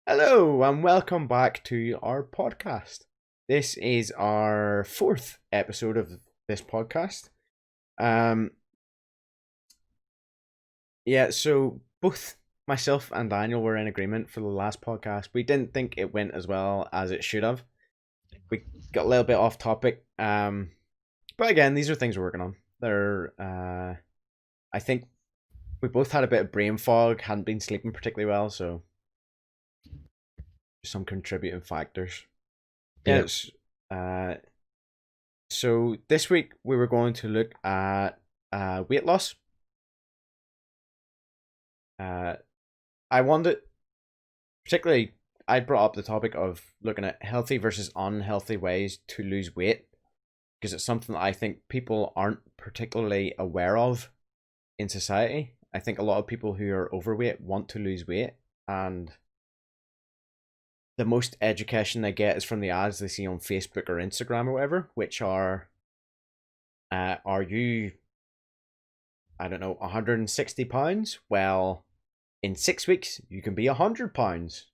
Hello and welcome back to our podcast. This is our fourth episode of this podcast. Um, so both myself and Daniel were in agreement for the last podcast. We didn't think it went as well as it should have. We got a little bit off topic. But again, these are things we're working on. I think we both had a bit of brain fog, hadn't been sleeping particularly well, so some contributing factors. Yeah. Yes. Uh, so this week we were going to look at weight loss. Uh, I wanted, particularly, I brought up the topic of looking at healthy versus unhealthy ways to lose weight because it's something that I think people aren't particularly aware of in society. I think a lot of people who are overweight want to lose weight, and the most education they get is from the ads they see on Facebook or Instagram or whatever, which are you, I don't know, 160 pounds? Well, in 6 weeks, you can be 100 pounds.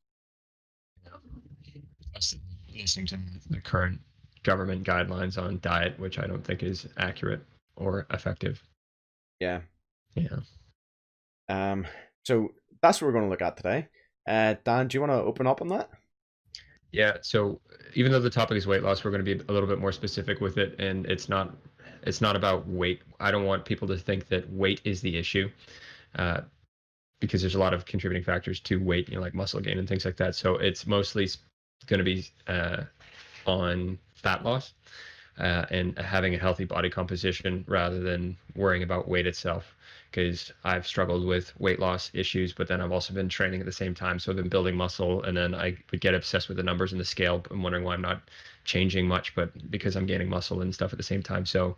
Listening to the current government guidelines on diet, which I don't think is accurate or effective. Yeah. Yeah. Um. So that's what we're going to look at today. Dan, do you want to open up on that? Yeah. So even though the topic is weight loss, we're going to be a little bit more specific with it, and it's not about weight. I don't want people to think that weight is the issue, uh, because there's a lot of contributing factors to weight, like muscle gain and things like that. So it's mostly going to be on fat loss. And having a healthy body composition rather than worrying about weight itself. Because I've struggled with weight loss issues, but then I've also been training at the same time. So I've been building muscle, and then I would get obsessed with the numbers and the scale and wondering why I'm not changing much, but because I'm gaining muscle and stuff at the same time. So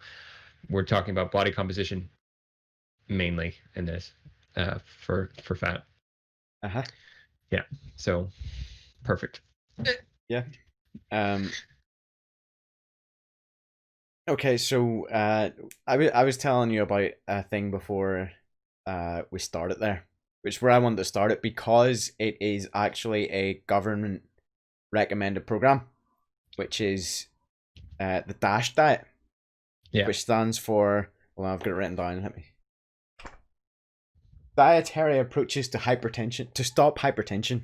we're talking about body composition mainly in this for fat. Uh huh. Yeah. So perfect. Yeah. Um. Okay. So I was telling you about a thing before we started there, which is where I wanted to start it because it is actually a government recommended program, which is the DASH diet, Yeah. which stands for, well, I've got it written down. Let me. Dietary approaches to hypertension to stop hypertension.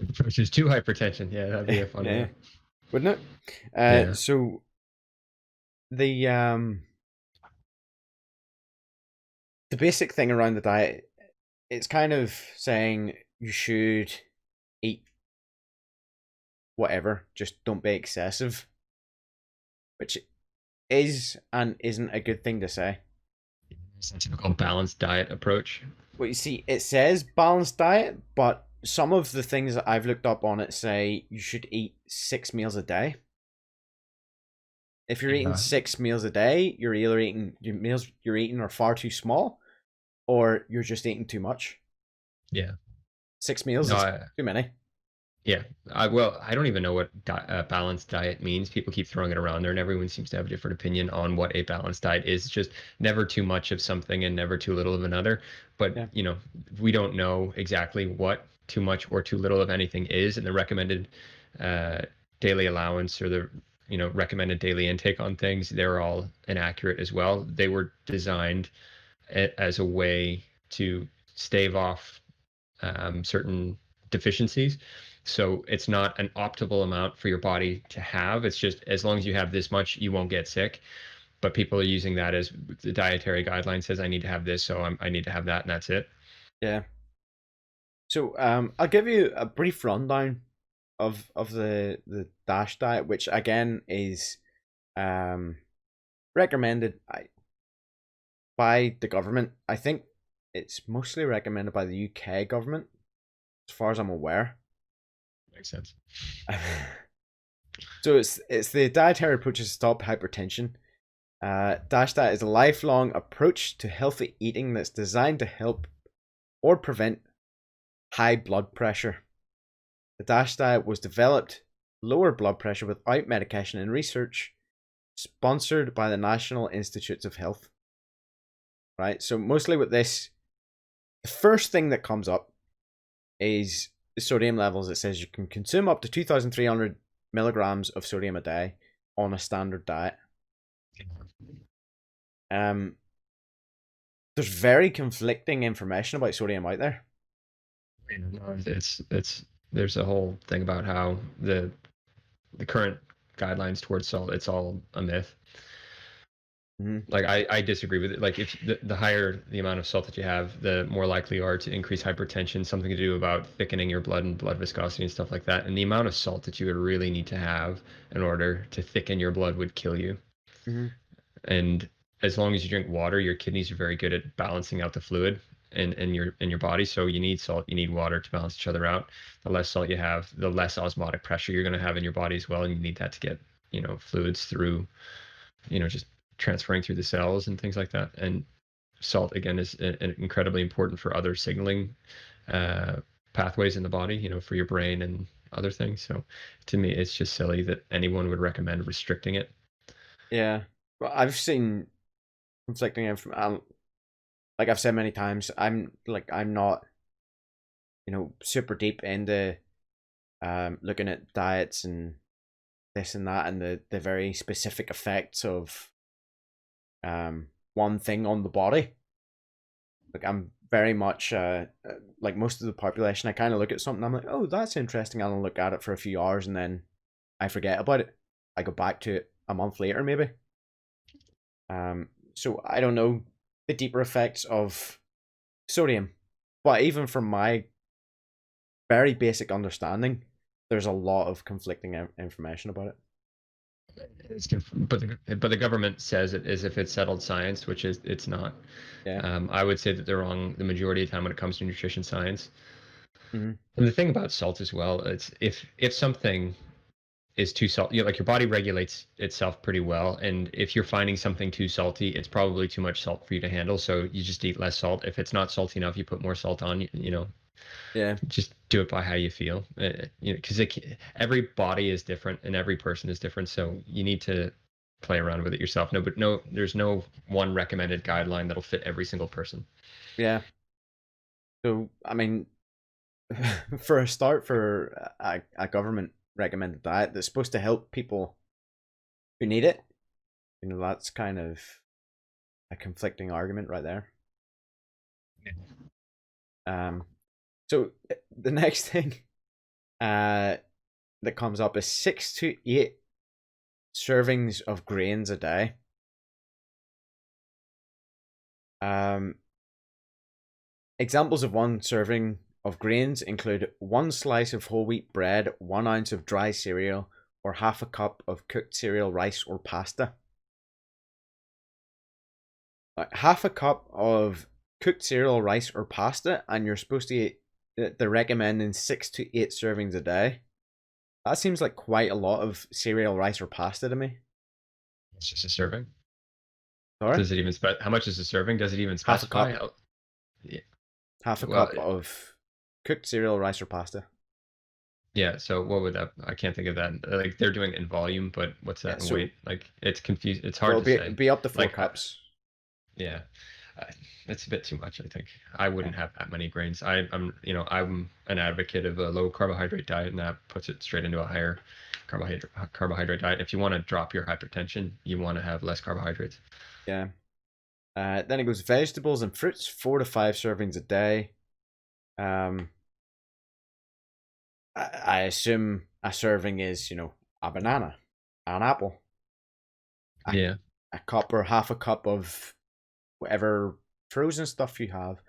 Approaches to hypertension. Yeah, that'd be a fun Yeah, one. wouldn't it? Yeah. So the the basic thing around the diet, it's kind of saying you should eat whatever, just don't be excessive, which is and isn't a good thing to say. It's a typical balanced diet approach. Well, you see, it says balanced diet, but some of the things that I've looked up on it say you should eat 6 meals a day. If you're eating Yeah. 6 meals a day, you're either eating your meals you're eating are far too small, or you're just eating too much. Yeah. 6 meals No, is too many. yeah. I don't even know what balanced diet means. People keep throwing it around there, and everyone seems to have a different opinion on what a balanced diet is. It's just never too much of something and never too little of another. But, Yeah, we don't know exactly what too much or too little of anything is, and the recommended uh, daily allowance or the recommended daily intake on things, they're all inaccurate as well. They were designed as a way to stave off certain deficiencies. So it's not an optimal amount for your body to have. It's just as long as you have this much, you won't get sick. But people are using that as the dietary guideline says I need to have this, so I need to have that, and that's it. yeah. So I'll give you a brief rundown of the Dash diet, which again is um recommended by the government. I think it's mostly recommended by the UK government, as far as I'm aware. Makes sense. So it's the dietary approach to stop hypertension. Dash diet is a lifelong approach to healthy eating that's designed to help or prevent high blood pressure. The Dash diet was developed to lower blood pressure without medication and research, sponsored by the National Institutes of Health. Right. So mostly with this, the first thing that comes up is sodium levels. It says you can consume up to 2,300 milligrams of sodium a day on a standard diet. There's very conflicting information about sodium out there. No, there's a whole thing about how the current guidelines towards salt, it's all a myth. Like I disagree with it. Like if the higher the amount of salt that you have, the more likely you are to increase hypertension, something to do about thickening your blood and blood viscosity and stuff like that. And the amount of salt that you would really need to have in order to thicken your blood would kill you. And as long as you drink water, your kidneys are very good at balancing out the fluid in your body. So you need salt, you need water to balance each other out. The less salt you have, the less osmotic pressure you're going to have in your body as well, and you need that to get fluids through, just transferring through the cells and things like that. And salt again is incredibly important for other signaling pathways in the body, for your brain and other things. So to me, it's just silly that anyone would recommend restricting it. Yeah, well, I've seen conflicting information. Like I've said many times, I'm not, super deep into looking at diets and this and that and the very specific effects of one thing on the body. Like I'm very much like most of the population, I kind of look at something, I'm like, oh, that's interesting, I'll look at it for a few hours and then I forget about it. I go back to it a month later maybe. So I don't know the deeper effects of sodium, but even from my very basic understanding, there's a lot of conflicting information about it. But the government says it as if it's settled science, which it's not. Yeah. I would say that they're wrong the majority of the time when it comes to nutrition science. Mm-hmm. And the thing about salt as well, it's if something is too salty, like your body regulates itself pretty well, and if you're finding something too salty, it's probably too much salt for you to handle. So you just eat less salt. If it's not salty enough, you put more salt on. Yeah. Just do it by how you feel. Because every body is different and every person is different. So you need to play around with it yourself. There's no one recommended guideline that'll fit every single person. Yeah. So I mean, for a start, for a government recommended diet that's supposed to help people who need it, that's kind of a conflicting argument right there. So the next thing that comes up is 6 to 8 servings of grains a day. Examples of one serving of grains include 1 slice of whole wheat bread, 1 ounce of dry cereal, or half a cup of cooked cereal, rice, or pasta. Half a cup of cooked cereal, rice, or pasta, and you're supposed to eat, they're recommending 6 to 8 servings a day. That seems like quite a lot of cereal, rice, or pasta to me. It's just a serving. Sorry? Does it even how much is a serving? Does it even specify? Half a cup. Yeah. Half a cup of cooked cereal, rice, or pasta. Yeah, so what would that? I can't think of that. Like they're doing it in volume, but what's that in weight? Like it's confused. It's hard to say. Be up to 4 cups. Yeah, it's a bit too much. I think I wouldn't have that many grains. I'm an advocate of a low carbohydrate diet, and that puts it straight into a higher carbohydrate diet. If you want to drop your hypertension, you want to have less carbohydrates. Yeah. Then it goes vegetables and fruits, 4 to 5 servings a day. I assume a serving is, a banana, an apple. A cup or half a cup of whatever frozen stuff you have.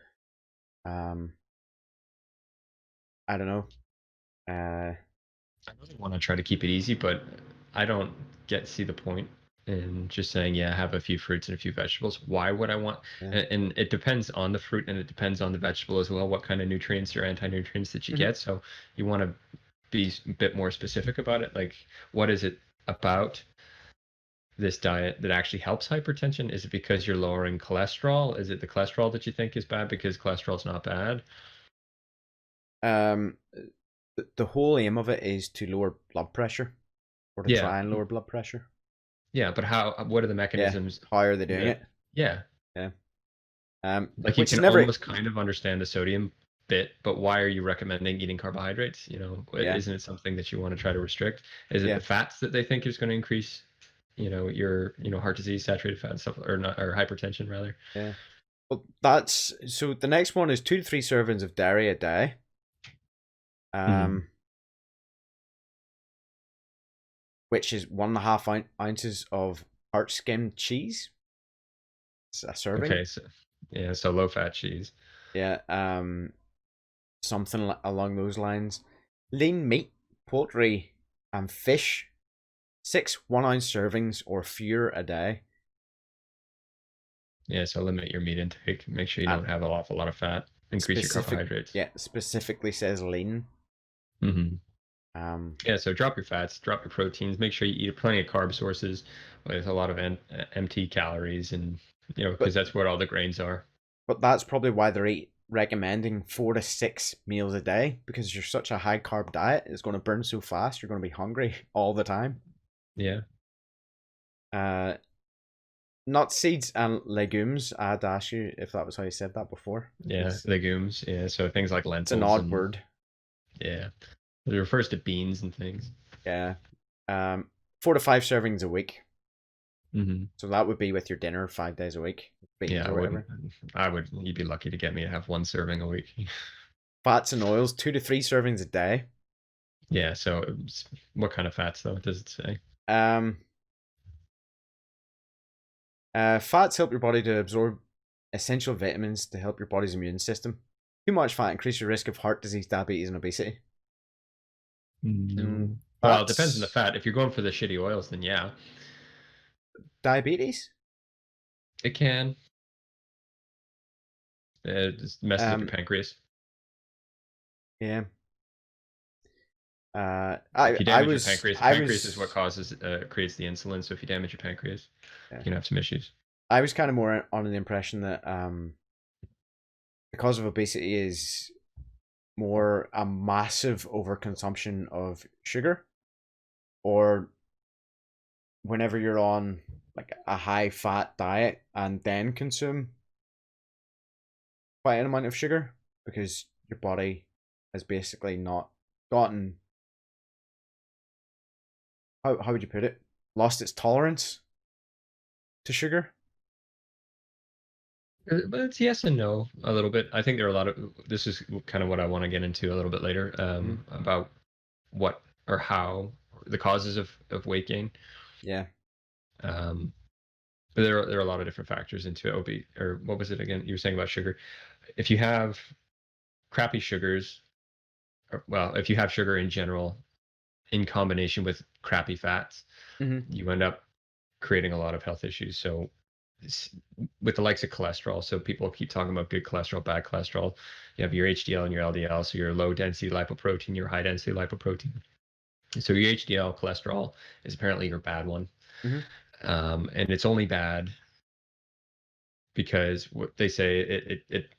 I don't know. I really want to try to keep it easy, but I don't see the point in just saying, have a few fruits and a few vegetables. Why would I want? Yeah. And it depends on the fruit and it depends on the vegetable as well, what kind of nutrients or anti-nutrients that you get. So you want to be a bit more specific about it. Like, what is it about this diet that actually helps hypertension? Is it because you're lowering cholesterol? Is it the cholesterol that you think is bad because cholesterol is not bad? The whole aim of it is to lower blood pressure, or to try and lower blood pressure. Yeah, but what are the mechanisms? How are they doing it? Yeah. Yeah. Like you can almost kind of understand the sodium bit, but why are you recommending eating carbohydrates? Yeah. Isn't it something that you want to try to restrict? Is it Yeah. the fats that they think is going to increase, your, heart disease, saturated fat and stuff, or not, or hypertension rather? Yeah. Well, that's so. The next one is 2 to 3 servings of dairy a day. Mhm. Which is 1.5 ounces of hard skimmed cheese. It's a serving. Okay, so yeah, so low fat cheese. Yeah. Something along those lines. Lean meat, poultry, and fish. 6 1 ounce servings or fewer a day. Yeah, so limit your meat intake. Make sure you And don't have an awful lot of fat. Increase your carbohydrates. yeah, specifically says lean. Hmm. Um, Yeah, so drop your fats, drop your proteins. Make sure you eat plenty of carb sources with a lot of empty calories, and because but that's what all the grains are. that's probably why they're recommending 4 to 6 meals a day, because you're such a high carb diet. It's going to burn so fast. You're going to be hungry all the time. Yeah. Uh, Nuts, seeds, and legumes. I had to ask you if that was how you said that before. Yeah, legumes. Yeah, so things like It's an lentils odd and word. yeah, it refers to beans and things. Yeah. 4 to 5 servings a week. Hmm. So that would be with your dinner 5 days a week. Beans Yeah, or whatever. I would. You'd be lucky to get me to have one serving a week. Fats and oils, 2 to 3 servings a day. Yeah. So, what kind of fats though? Does it say? Um, Fats help your body to absorb essential vitamins to help your body's immune system. Too much fat increases your risk of heart disease, diabetes, and obesity. No. Well, it depends on the Fats, fat. If you're going for the shitty oils, then yeah, diabetes. it can. It just messes up your Um, pancreas. yeah. Uh, If you I damage your was pancreas, the I pancreas is what was creates the insulin. So if you damage your pancreas, yeah. you can have some issues. I was kind of more on the impression that the cause of obesity is more a massive overconsumption of sugar, or whenever you're on like a high fat diet and then consume quite an amount of sugar, because your body has basically not gotten, how would you put it, lost its tolerance to sugar. But it's yes and no a little bit. I think there are a lot of. This is kind of what I want to get into a little bit later, Mm-hmm. about what or how the causes of weight gain. Yeah. Um, but there are a lot of different factors into it. Or what was it again? You were saying about sugar. If you have crappy sugars, or, well, if you have sugar in general in combination with crappy fats, Mm-hmm. you end up creating a lot of health issues. So with the likes of cholesterol, so people keep talking about good cholesterol, bad cholesterol. You have your HDL and your LDL, so your low density lipoprotein, your high density lipoprotein. So your HDL cholesterol is apparently your bad one. Mm-hmm. And it's only bad because what they say,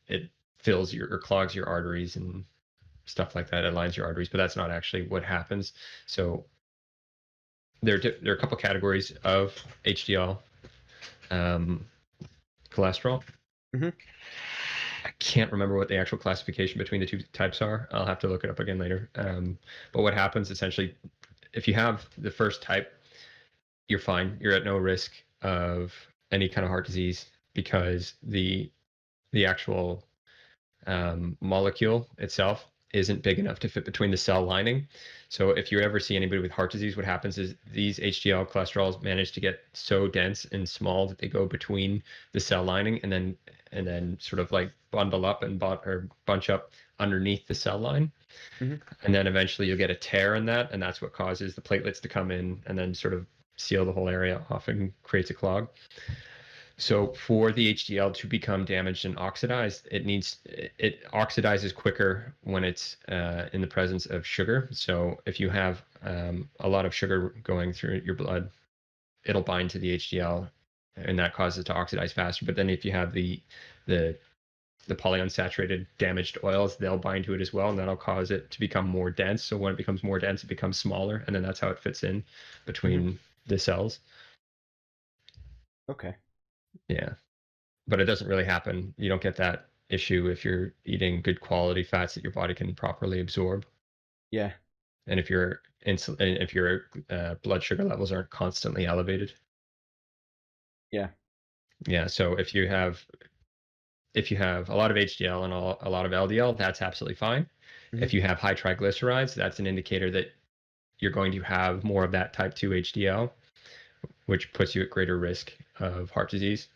it fills your or clogs your arteries and stuff like that. It lines your arteries, but that's not actually what happens. So there are a couple categories of HDL cholesterol. Mm-hmm. I can't remember what the actual classification between the two types are. I'll have to look it up again later. But what happens essentially, if you have the first type, you're fine. You're at no risk of any kind of heart disease because the actual molecule itself isn't big enough to fit between the cell lining. So if you ever see anybody with heart disease, what happens is these HDL cholesterols manage to get so dense and small that they go between the cell lining and then sort of like bundle up and or bunch up underneath the cell line. Mm-hmm. And then eventually you'll get a tear in that, and that's what causes the platelets to come in and then sort of seal the whole area off and creates a clog. So for the HDL to become damaged and oxidized, it oxidizes quicker when it's in the presence of sugar. So if you have a lot of sugar going through your blood, it'll bind to the HDL, and that causes it to oxidize faster. But then if you have the polyunsaturated damaged oils, they'll bind to it as well, and that'll cause it to become more dense. So when it becomes more dense, it becomes smaller, and then that's how it fits in Mm-hmm. between the cells. Okay. Yeah. But it doesn't really happen. You don't get that issue if you're eating good quality fats that your body can properly absorb, Yeah. and if your blood sugar levels aren't constantly elevated. Yeah. Yeah, so if you have a lot of HDL and a lot of LDL, that's absolutely fine. Hmm. If you have high triglycerides, that's an indicator that you're going to have more of that type 2 HDL, which puts you at greater risk of heart disease.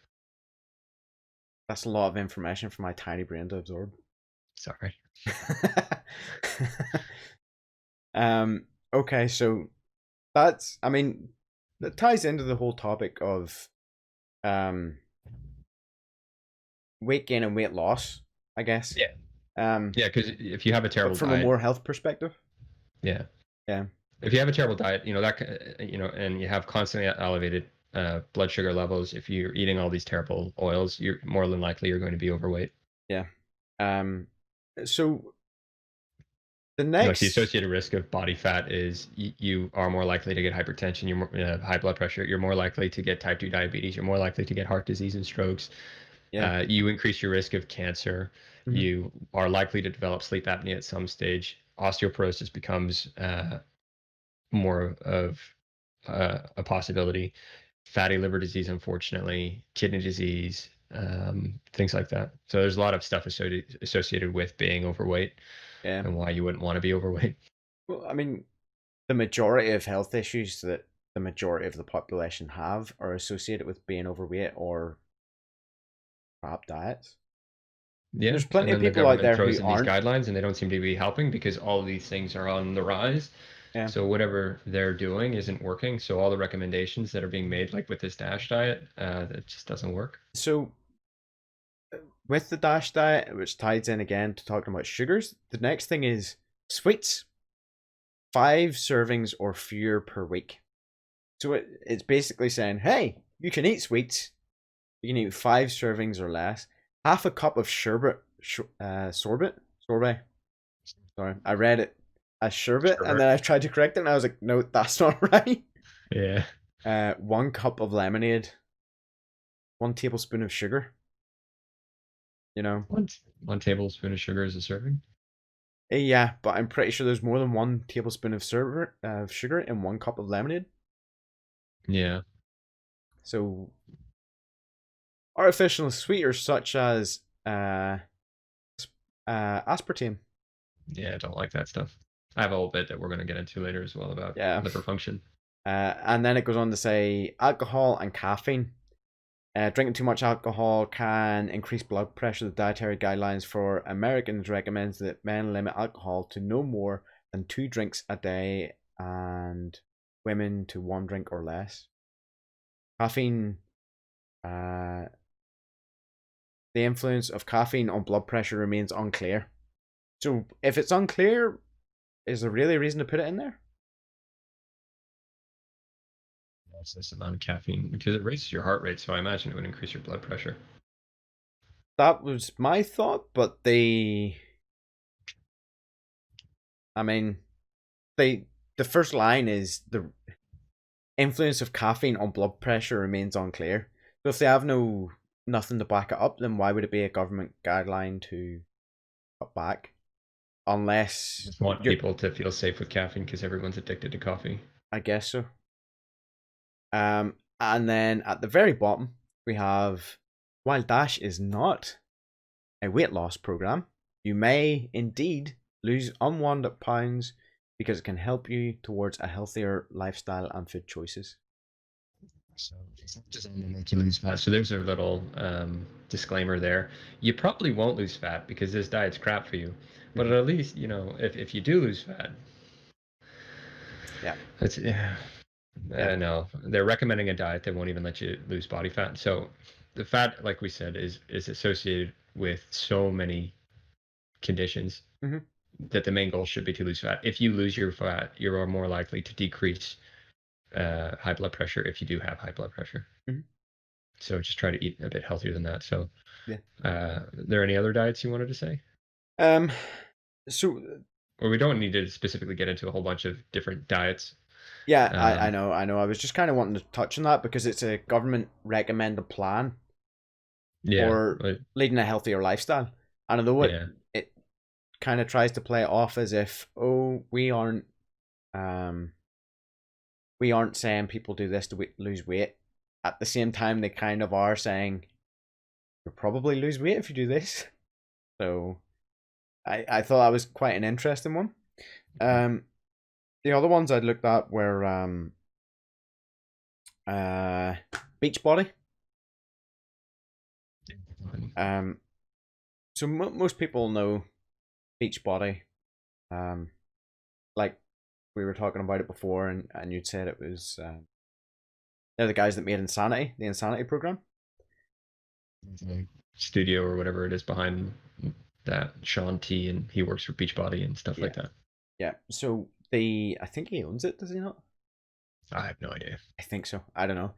That's a lot of information for my tiny brain to absorb. Sorry. Okay, so that's, I mean, that ties into the whole topic of um weight gain and weight loss, I guess. Yeah. Um, Yeah, because if you have a but terrible from a diet, more health perspective. yeah, Yeah. if you have a terrible diet, and you have constantly elevated blood sugar levels, if you're eating all these terrible oils, you're more than likely you're going to be overweight. Yeah. Um, so the Like the next, associated risk of body fat is you are more likely to get hypertension, you're more, high blood pressure, you're more likely to get type 2 diabetes, you're more likely to get heart disease and strokes. yeah. You increase your risk of cancer. Mhm. You are likely to develop sleep apnea at some stage. Osteoporosis becomes more of a possibility. Fatty liver disease, unfortunately, kidney disease, things like that. So there's a lot of stuff associated with being overweight Yeah. and why you wouldn't want to be overweight. Well, I mean, the majority of health issues that the majority of the population have are associated with being overweight or crap diets. Yeah, There's plenty and of then the people out government there who throws in these aren't. guidelines and they don't seem to be helping because all of these things are on the rise. Yeah. So whatever they're doing isn't working. So all the recommendations that are being made, like with this DASH diet, that just doesn't work. So with the DASH diet, which ties in again to talking about sugars, the next thing is sweets. 5 servings or fewer per week. So it's basically saying, hey, you can eat sweets. You can eat 5 servings or less. Half a cup of sorbet. Sorry, I read it as sherbet, and Sure. then I tried to correct it, and I was like, no, that's not right. Yeah. 1 cup of lemonade. 1 tablespoon of sugar. You know. One tablespoon of sugar is a serving. Yeah, but I'm pretty sure there's more than 1 tablespoon of sugar in 1 cup of lemonade. Yeah. So artificial sweeteners such as aspartame. Yeah, I don't like that stuff. I have a whole bit that we're going to get into later as well about Yeah. liver function. And then it goes on to say alcohol and caffeine. Drinking too much alcohol can increase blood pressure. The dietary guidelines for Americans recommends that men limit alcohol to no more than 2 drinks a day and women to 1 drink or less. Caffeine, the influence of caffeine on blood pressure remains unclear. So if it's unclear, is there really a reason to put it in there? That's this amount of caffeine because it raises your heart rate, so I imagine it would increase your blood pressure. That was my thought, but I mean, the first line is the influence of caffeine on blood pressure remains unclear. So if they have nothing to back it up, then why would it be a government guideline to cut back? Unless Just want people to feel safe with caffeine because everyone's addicted to coffee. I guess so. And then at the very bottom we have, while DASH is not a weight loss program, you may indeed lose unwanted pounds because it can help you towards a healthier lifestyle and food choices. So it's not designed to make you lose fat. So there's a little disclaimer there. You probably won't lose fat because this diet's crap for you. But at least, if you do lose fat, Yeah. it's no, they're recommending a diet that won't even let you lose body fat. So the fat, like we said, is associated with so many conditions Mhm. that the main goal should be to lose fat. If you lose your fat, you are more likely to decrease high blood pressure if you do have high blood pressure. Mhm. So just try to eat a bit healthier than that. So, Yeah. Are there any other diets you wanted to say? So Or we don't need to specifically get into a whole bunch of different diets. yeah, I know. I was just kind of wanting to touch on that because it's a government recommended plan Yeah, for but leading a healthier lifestyle. And although Yeah. it kind of tries to play it off as if, oh, um we aren't saying people do this to lose weight. At the same time, they kind of are saying you'll probably lose weight if you do this. So I thought that was quite an interesting one. Um, the other ones I'd looked at were Beachbody. So most people know Beachbody. Like we were talking about it before, and you'd said it was they're the guys that made Insanity, the Insanity program. Studio or whatever it is behind that, Sean T, and he works for Beachbody and stuff like that. Yeah. So I think he owns it, does he not? I have no idea. I think so. I don't know.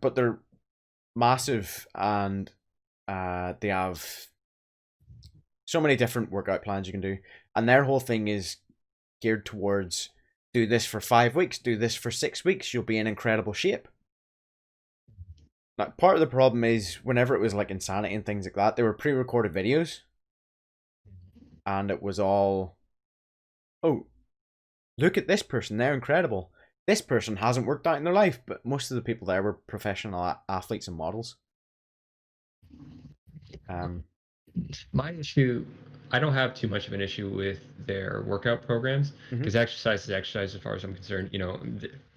But they're massive, and they have so many different workout plans you can do, and their whole thing is geared towards do this for 5 weeks, do this for 6 weeks, you'll be in incredible shape. Now, part of the problem is whenever it was like Insanity and things like that, they were pre-recorded videos, and it was all, oh, look at this person, they're incredible. This person hasn't worked out in their life, but most of the people there were professional athletes and models. My issue, I don't have too much of an issue with their workout programs, because exercise is exercise as far as I'm concerned. You know,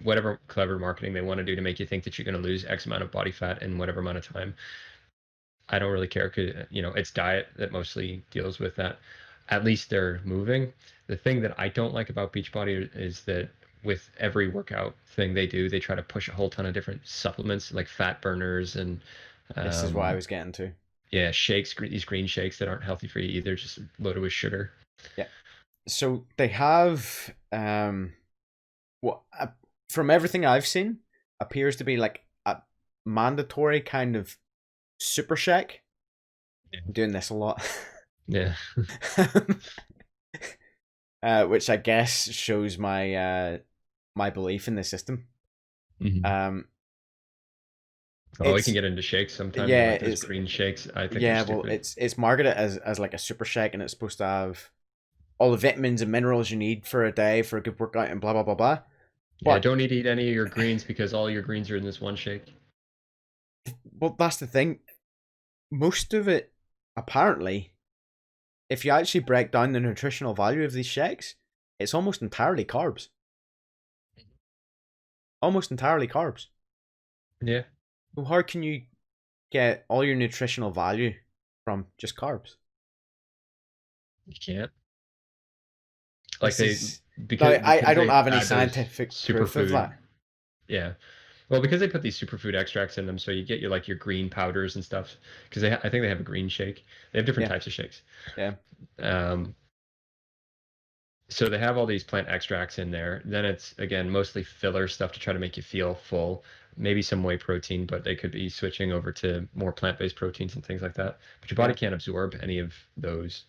whatever clever marketing they want to do to make you think that you're going to lose X amount of body fat in whatever amount of time, I don't really care, because it's diet that mostly deals with that. At least they're moving. The thing that I don't like about Beachbody is that with every workout thing they do, they try to push a whole ton of different supplements like fat burners and this is what I was getting to. Yeah, shakes, these green shakes that aren't healthy for you either, just loaded with sugar. Yeah. So they have what from everything I've seen appears to be like a mandatory kind of super shake. Yeah. I'm doing this a lot. Yeah. Which I guess shows my my belief in the system. Mm-hmm. We can get into shakes sometimes. Yeah, like those green shakes. I think. Yeah, well, it's marketed as like a super shake, and it's supposed to have all the vitamins and minerals you need for a day for a good workout and blah blah blah blah. But yeah, don't need to eat any of your greens because all your greens are in this one shake. Well, that's the thing. Most of it, apparently, if you actually break down the nutritional value of these shakes, it's almost entirely carbs. Almost entirely carbs. Yeah. Well, how can you get all your nutritional value from just carbs? You can't. Because I don't have any scientific proof of that. Yeah. Well, because they put these superfood extracts in them, so you get your green powders and stuff. Because I think they have a green shake. They have different types of shakes. Yeah. So they have all these plant extracts in there. Then it's, again, mostly filler stuff to try to make you feel full. Maybe some whey protein, but they could be switching over to more plant-based proteins and things like that. But your body can't absorb any of those.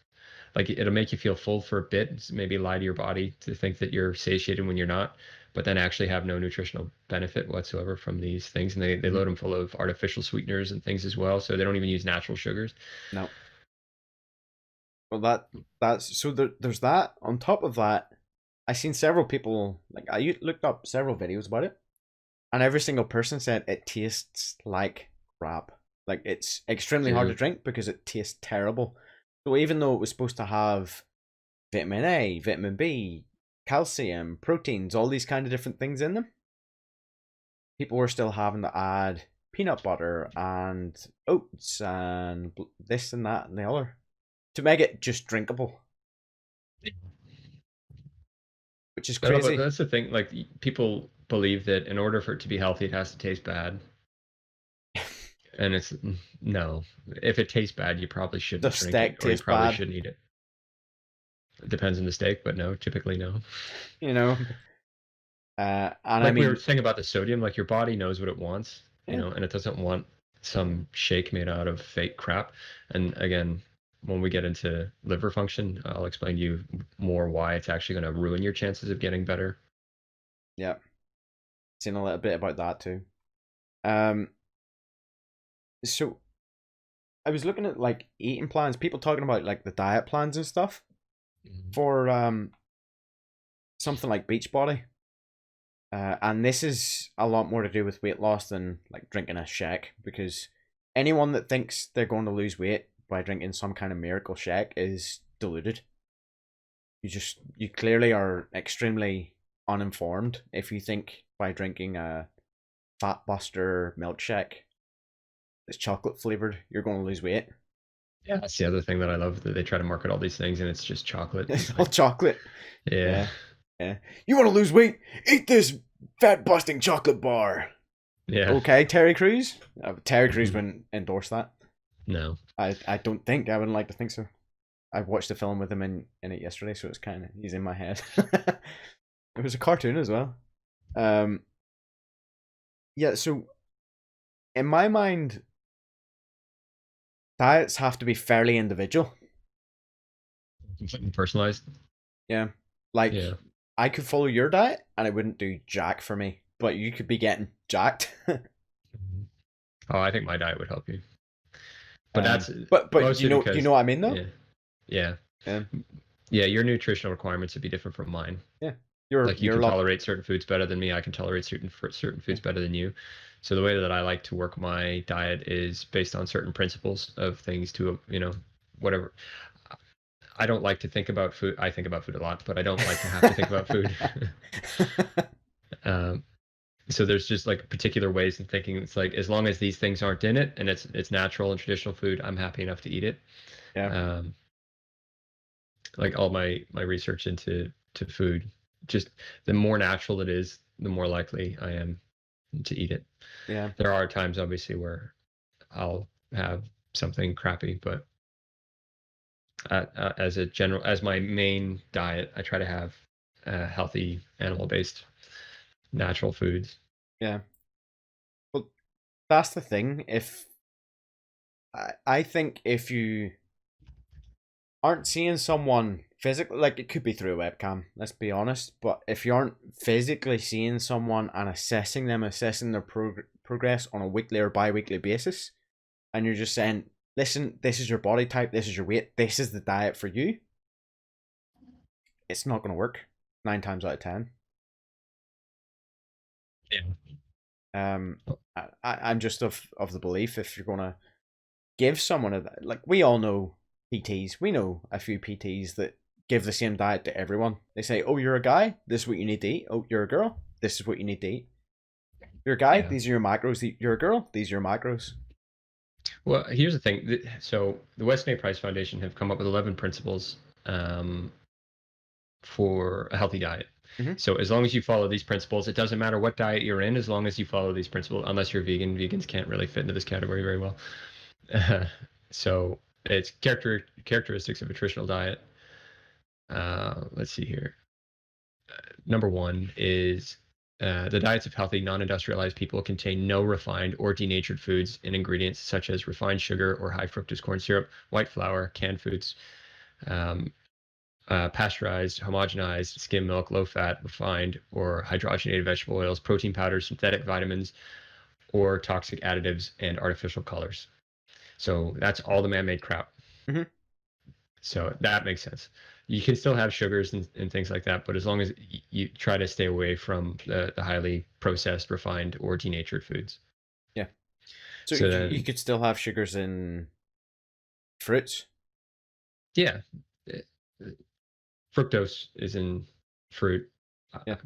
Like, it'll make you feel full for a bit, maybe lie to your body to think that you're satiated when you're not, but then actually have no nutritional benefit whatsoever from these things. And they load them full of artificial sweeteners and things as well. So they don't even use natural sugars. No. Well, that's so there's that. On top of that, I seen several people, like I looked up several videos about it, and every single person said it tastes like crap. Like it's extremely hard to drink because it tastes terrible. So even though it was supposed to have vitamin A, vitamin B, calcium, proteins, all these kind of different things in them, people were still having to add peanut butter and oats and this and that and the other to make it just drinkable. Which is crazy. But that's the thing. Like, people believe that in order for it to be healthy, it has to taste bad. And it's no. If it tastes bad, you probably shouldn't drink it, or you probably shouldn't eat it. It depends on the steak, but no, typically no. And like, I mean, we were saying about the sodium, like your body knows what it wants, and it doesn't want some shake made out of fake crap. And again, when we get into liver function, I'll explain to you more why it's actually going to ruin your chances of getting better. Yeah. Seen a little bit about that too. So I was looking at like eating plans, people talking about like the diet plans and stuff Mhm. for something like Beachbody. And this is a lot more to do with weight loss than like drinking a shake, because anyone that thinks they're going to lose weight by drinking some kind of miracle shake is deluded. You clearly are extremely uninformed if you think by drinking a fat buster milkshake that's chocolate flavored you're going to lose weight. Yeah, that's the other thing that I love, that they try to market all these things and it's just chocolate. It's all Like, chocolate. yeah, Yeah, yeah. You want to lose weight? Eat this fat busting chocolate bar. yeah, Okay, Terry Crews. Terry Crews Mhm. wouldn't endorse that. No. I don't think. I wouldn't like to think so. I watched a film with him in it yesterday, so it's kind of he's in my head. It was a cartoon as well. Um, yeah. So in my mind, diets have to be fairly individual. Completely personalized. Yeah. Like Yeah. I could follow your diet and it wouldn't do jack for me, but you could be getting jacked. Mhm. Oh, I think my diet would help you, but that's but mostly you know because, what I mean though. yeah, yeah, Yeah. yeah. Your nutritional requirements would be different from mine. Yeah. Like you You're a can lot. tolerate certain foods better than me. I can tolerate certain Yeah. foods better than you. So the way that I like to work my diet is based on certain principles of things to, whatever. I don't like to think about food. I think about food a lot, but I don't like to have to think about food. um, so there's just like particular ways of thinking. It's like, as long as these things aren't in it and it's natural and traditional food, I'm happy enough to eat it. Yeah. Um, like all my research into food, just the more natural it is, the more likely I am to eat it. Yeah. There are times obviously where I'll have something crappy, but as my main diet, I try to have healthy animal-based natural foods. Yeah. Well, that's the thing. If I think if you aren't seeing someone physically, like it could be through a webcam, let's be honest, but if you aren't physically seeing someone and assessing them, assessing their progress on a weekly or bi-weekly basis, and you're just saying, listen, this is your body type, this is your weight, this is the diet for you, it's not going to work 9 times out of 10. Yeah. um I'm just of the belief, if you're going to give someone like, we all know PTs, we know a few PTs that give the same diet to everyone. They say, oh, you're a guy, this is what you need to eat. Oh, you're a girl, this is what you need to eat. You're a guy, Yeah. these are your macros. You're a girl, these are your macros. Well, here's the thing. So the Weston A. Price Foundation have come up with 11 principles for a healthy diet. Mm-hmm. So as long as you follow these principles, it doesn't matter what diet you're in, as long as you follow these principles, unless you're vegan. Vegans can't really fit into this category very well. So it's characteristics of a nutritional diet. Let's see here. Number one is the diets of healthy, non-industrialized people contain no refined or denatured foods and ingredients such as refined sugar or high fructose corn syrup, white flour, canned foods, um, pasteurized, homogenized, skim milk, low fat, refined, or hydrogenated vegetable oils, protein powders, synthetic vitamins, or toxic additives and artificial colors. So that's all the man-made crap. Mm-hmm. So that makes sense. You can still have sugars and things like that, but as long as you try to stay away from the highly processed, refined, or denatured foods. Yeah. So So you then, could still have sugars in fruits. yeah, eh, fructose is in fruit. Yeah.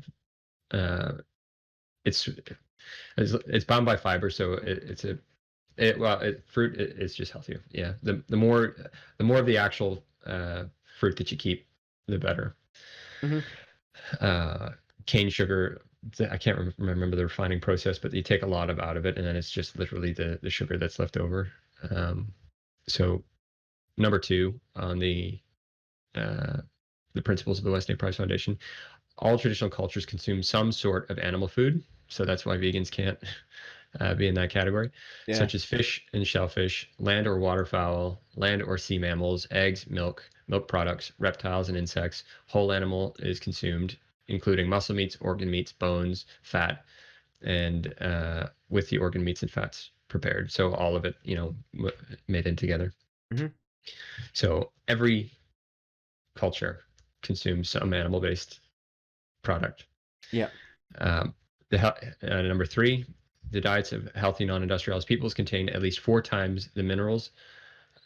Uh, it's bound by fiber, so fruit is just healthier. Yeah, the more of the actual fruit that you keep, the better. Mm-hmm. uh, Cane sugar, I can't remember the refining process, but you take a lot out of it, and then it's just literally the sugar that's left over. So number two on the principles of the Weston A. Price Foundation, all traditional cultures consume some sort of animal food, so that's why vegans can't be in that category, Yeah. such as fish and shellfish, land or waterfowl, land or sea mammals, eggs, milk products, reptiles, and insects. Whole animal is consumed, including muscle meats, organ meats, bones, fat, and with the organ meats and fats prepared. So all of it, made in together. Mm-hmm. So every culture consumes some animal-based product. Yeah. Number 3, the diets of healthy non-industrialized peoples contain at least 4 times the minerals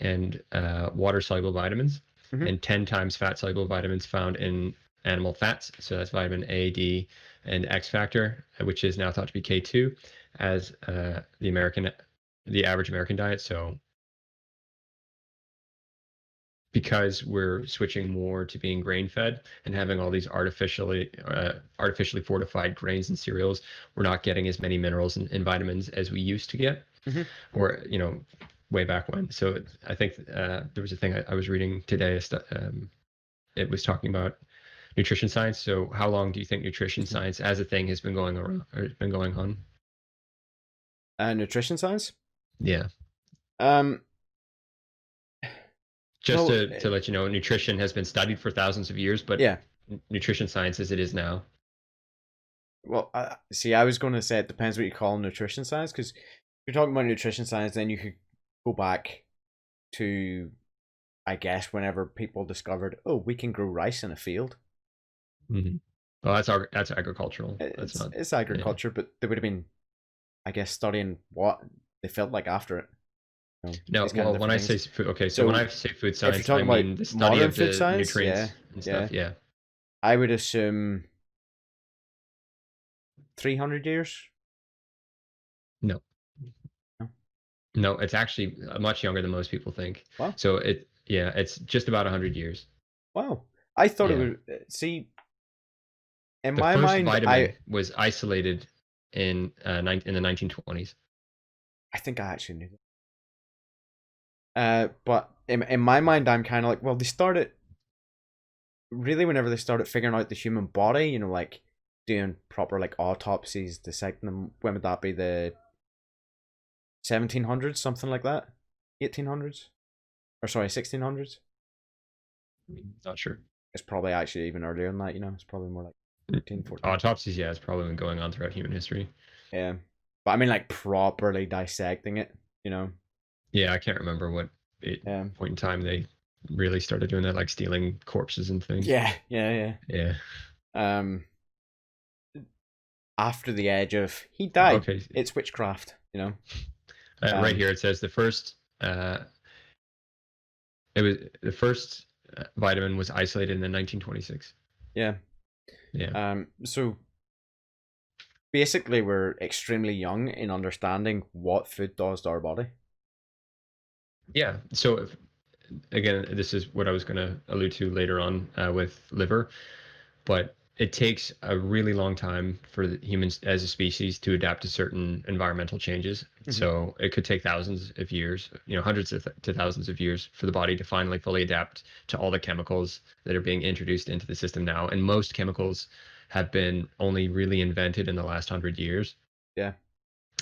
and water-soluble vitamins, Mm-hmm. and 10 times fat-soluble vitamins found in animal fats. So that's vitamin A, D, and X factor, which is now thought to be K2, as the average American diet. So because we're switching more to being grain fed and having all these artificially fortified grains and cereals, we're not getting as many minerals and vitamins as we used to get, Mm-hmm. or way back when. So I think there was a thing I was reading today. It was talking about nutrition science. So how long do you think nutrition science as a thing has been going around, or been going on? Nutrition science. Yeah. Um. Just Well, to let you know, nutrition has been studied for thousands of years, but yeah. nutrition science as it is now. Well, see, I was going to say it depends what you call nutrition science, because if you're talking about nutrition science, then you could go back to, I guess, whenever people discovered, oh, we can grow rice in a field. Mm-hmm. Well, that's agricultural. It's agriculture, but they would have been, I guess, studying what they felt like after it. No, well, when I say food, okay, so when I say food science, I mean the study of the science, nutrients and stuff. Yeah. I would assume 300 years. No. No, it's actually much younger than most people think. Wow. So it's just about 100 years. Wow. I thought it would. See, in the my first mind, vitamin was isolated in the 1920s. I think I actually knew that. But in my mind, I'm kind of like, well, they started really whenever they started figuring out the human body, like doing proper like autopsies, dissecting them. When would that be? The 1700s, something like that, 1800s, or sorry, 1600s. Not sure. It's probably actually even earlier than that. It's probably more like 13, 14. Autopsies, yeah, it's probably been going on throughout human history. Yeah, but I mean, like properly dissecting it. Yeah, I can't remember what point in time they really started doing that, like stealing corpses and things. Yeah. After the age of he died. Okay. It's witchcraft. Right here it says the first. It was the first vitamin was isolated in 1926. Yeah. Yeah. So basically, we're extremely young in understanding what food does to our body. Yeah. So again, this is what I was going to allude to later on with liver, but it takes a really long time for the humans as a species to adapt to certain environmental changes. Mm-hmm. So it could take thousands of years, hundreds to thousands of years for the body to finally fully adapt to all the chemicals that are being introduced into the system now. And most chemicals have been only really invented in the last 100 years. Yeah.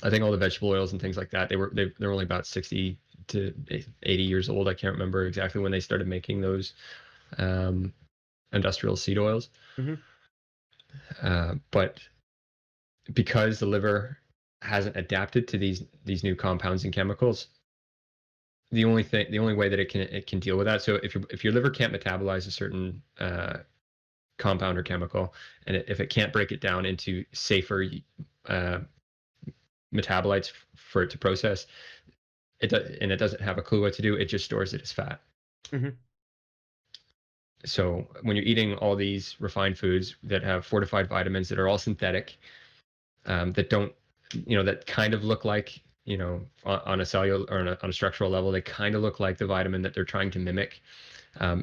I think all the vegetable oils and things like that, they're only about 60 to 80 years old. I can't remember exactly when they started making those industrial seed oils. Mm-hmm. But because the liver hasn't adapted to these new compounds and chemicals, the only way that it can deal with that. So if your liver can't metabolize a certain compound or chemical, and if it can't break it down into safer metabolites for it to process, it doesn't have a clue what to do. It just stores it as fat. Mm-hmm. So when you're eating all these refined foods that have fortified vitamins that are all synthetic, that don't, that kind of look like, on a cellular or on a structural level, they kind of look like the vitamin that they're trying to mimic.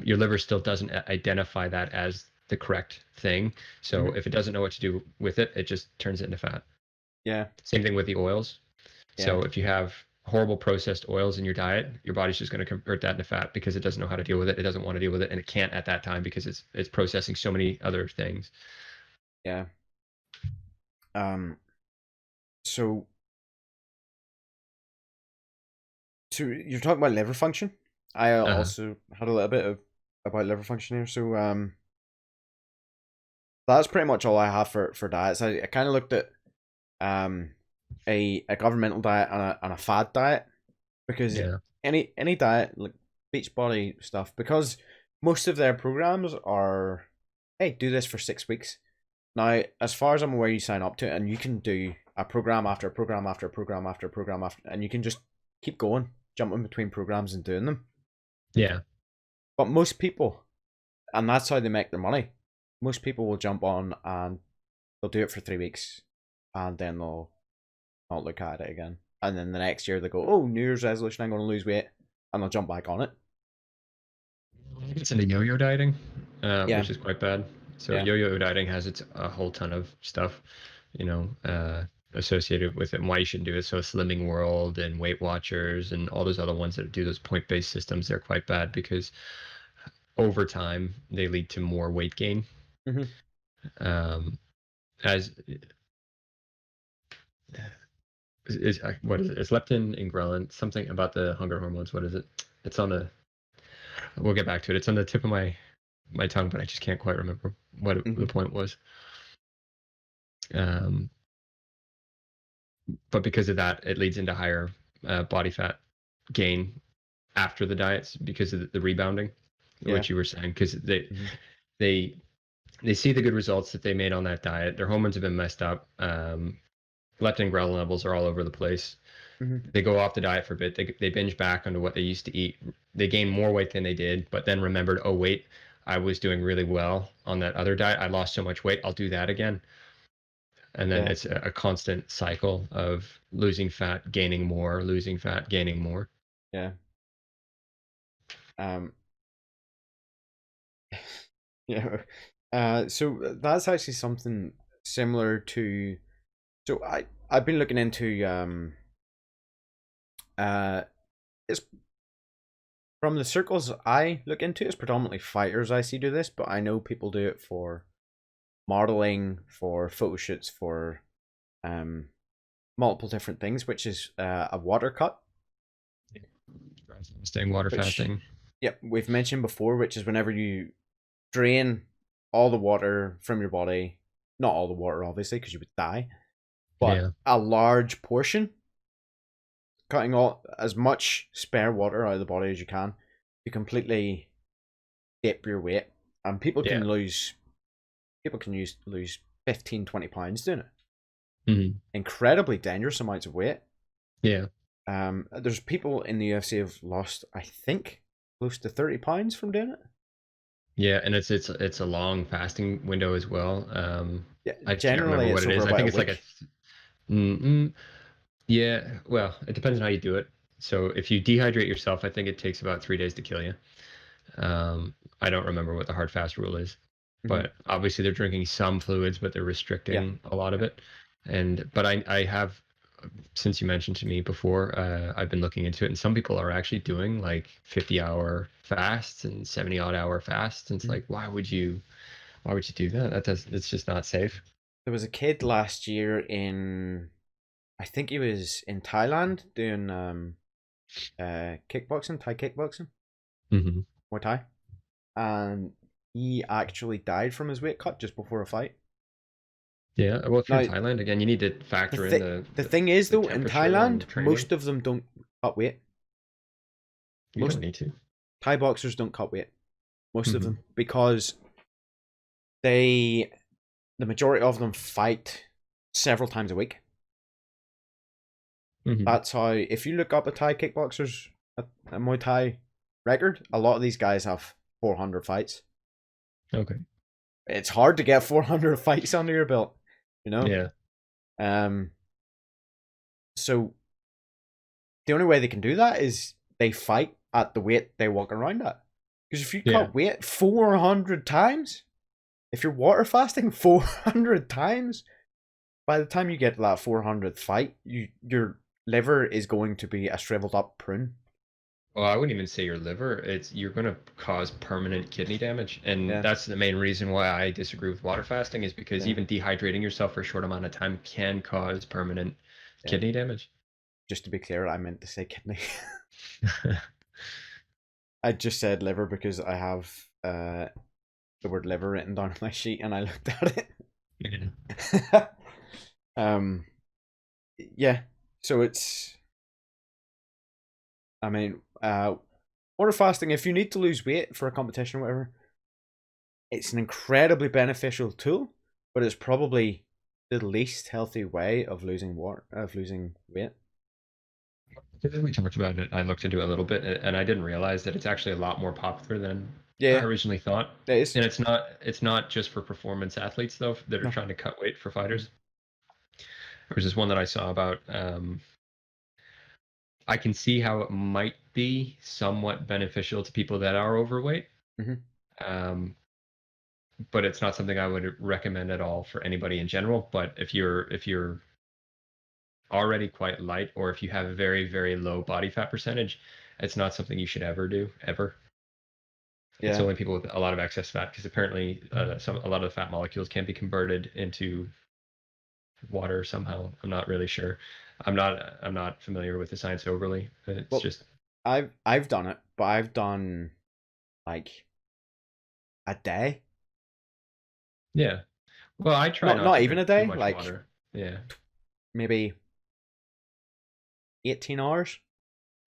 Your liver still doesn't identify that as the correct thing. So if it doesn't know what to do with it, it just turns it into fat. Yeah. Same thing with the oils. Yeah. So if you have horrible processed oils in your diet, your body's just going to convert that into fat because it doesn't know how to deal with it. It doesn't want to deal with it, and it can't at that time because it's processing so many other things. Yeah. So you're talking about liver function. I also had a little bit about liver function here. So that's pretty much all I have for diets. I kind of looked at a governmental diet and a fad diet, because Yeah. any diet like Beachbody stuff, because most of their programs are, hey, do this for 6 weeks. Now, as far as I'm aware, you sign up to it and you can do a program after a program after a program after a program after, and you can just keep going, jumping between programs and doing them. Yeah. But most people, and that's how they make their money. Most people will jump on and they'll do it for 3 weeks, and then they'll not look at it again. And then the next year they go, oh, New Year's resolution, I'm going to lose weight, and they'll jump back on it. It's into yo-yo dieting, Yeah, which is quite bad. So yeah. yo-yo dieting has a whole ton of stuff, associated with it and why you shouldn't do it. So Slimming World and Weight Watchers and all those other ones that do those point-based systems, they're quite bad because over time they lead to more weight gain. Mm-hmm. Um, as is what is it? It's leptin and ghrelin. Something about the hunger hormones. What is it? It's on the. We'll get back to it. It's on the tip of my tongue, but I just can't quite remember what Mm-hmm. the point was. Um, but because of that, it leads into higher body fat gain after the diets because of the rebounding, Yeah. which you were saying. Because Mm-hmm. they they see the good results that they made on that diet. Their hormones have been messed up. Leptin and ghrelin levels are all over the place. Mm-hmm. They go off the diet for a bit. They binge back onto what they used to eat. They gain more weight than they did, but then remembered, oh wait, I was doing really well on that other diet. I lost so much weight. I'll do that again. And then Yeah. it's a constant cycle of losing fat, gaining more, losing fat, gaining more. Yeah. Um. Yeah. So that's actually something similar to. So I've been looking into it's from the circles I look into, it's predominantly fighters I see do this, but I know people do it for modeling, for photo shoots, for um multiple different things, which is a water cut, Staying water which, fasting. yep, we've mentioned before, which is whenever you drain all the water from your body, not all the water obviously because you would die, but Yeah. a large portion, cutting all as much spare water out of the body as you can to completely dip your weight. And Yeah. people can lose 15-20 pounds doing it. Mm-hmm. Incredibly dangerous amounts of weight. Yeah. There's people in the UFC have lost, I think, close to 30 pounds from doing it. Yeah, and it's a long fasting window as well. Yeah, I can't remember generally what it's it over is. I about think a it's like week. yeah. Well, it depends on how you do it. So if you dehydrate yourself, I think it takes about 3 days to kill you. I don't remember what the hard fast rule is, Mm-hmm. but obviously they're drinking some fluids, but they're Yeah, restricting a lot of yeah. it. But I have, since you mentioned to me before, I've been looking into it, and some people are actually doing like 50-hour fasts and 70-odd-hour fasts. And it's Mm-hmm. like, why would you do that? It's just not safe. There was a kid last year in, I think he was in Thailand doing kickboxing, Thai kickboxing, Hmm. Muay Thai, and he actually died from his weight cut just before a fight. Yeah. Well, if you're in Now, Thailand, again, you need to the factor in th- the the thing is the though, in temperature and the Thailand, training. most of them don't cut weight. You don't Most need to. Thai boxers don't cut weight. Most of Hmm. them, because they, the majority of them fight several times a week. Hmm. That's how. If you look up a Thai kickboxers, a Muay Thai record, a lot of these guys have 400 fights. Okay. It's hard to get 400 fights under your belt, you know. Yeah. Um. So the only way they can do that is they fight at the weight they walk around at. Because if you Yeah. cut weight 400 times, if you're water fasting 400 times, by the time you get to that 400th fight, your liver is going to be a shriveled up prune. Well, I wouldn't even say your liver. It's you're going to cause permanent kidney damage, and Yeah, that's the main reason why I disagree with water fasting is because yeah, even dehydrating yourself for a short amount of time can cause permanent yeah. kidney damage. Just to be clear, I meant to say kidney. I just said liver because I have the word liver written down on my sheet and I looked at Yeah. it. um, yeah. So it's, I mean, water fasting. If you need to lose weight for a competition or whatever, it's an incredibly beneficial tool, but it's probably the least healthy way of losing weight. As we talked about it, I looked into it a little bit, and I didn't realize that it's actually a lot more popular than I Yeah, originally thought. it is. And it's not just for performance athletes though that are No. trying to cut weight for fighters. There was this one that I saw about. I can see how it might be somewhat beneficial to people that are overweight, Hmm. um, but it's not something I would recommend at all for anybody in general. But if you're already quite light, or if you have a very very low body fat percentage, it's not something you should ever do ever. It's Yeah. only people with a lot of excess fat, because apparently a lot of the fat molecules can be converted into water somehow. I'm not really sure. I'm not familiar with the science overly. It's Well, just I've done it, but I've done like a day. yeah. Well, I try Not not not to even drink a too day. much Like water. Yeah. maybe 18 hours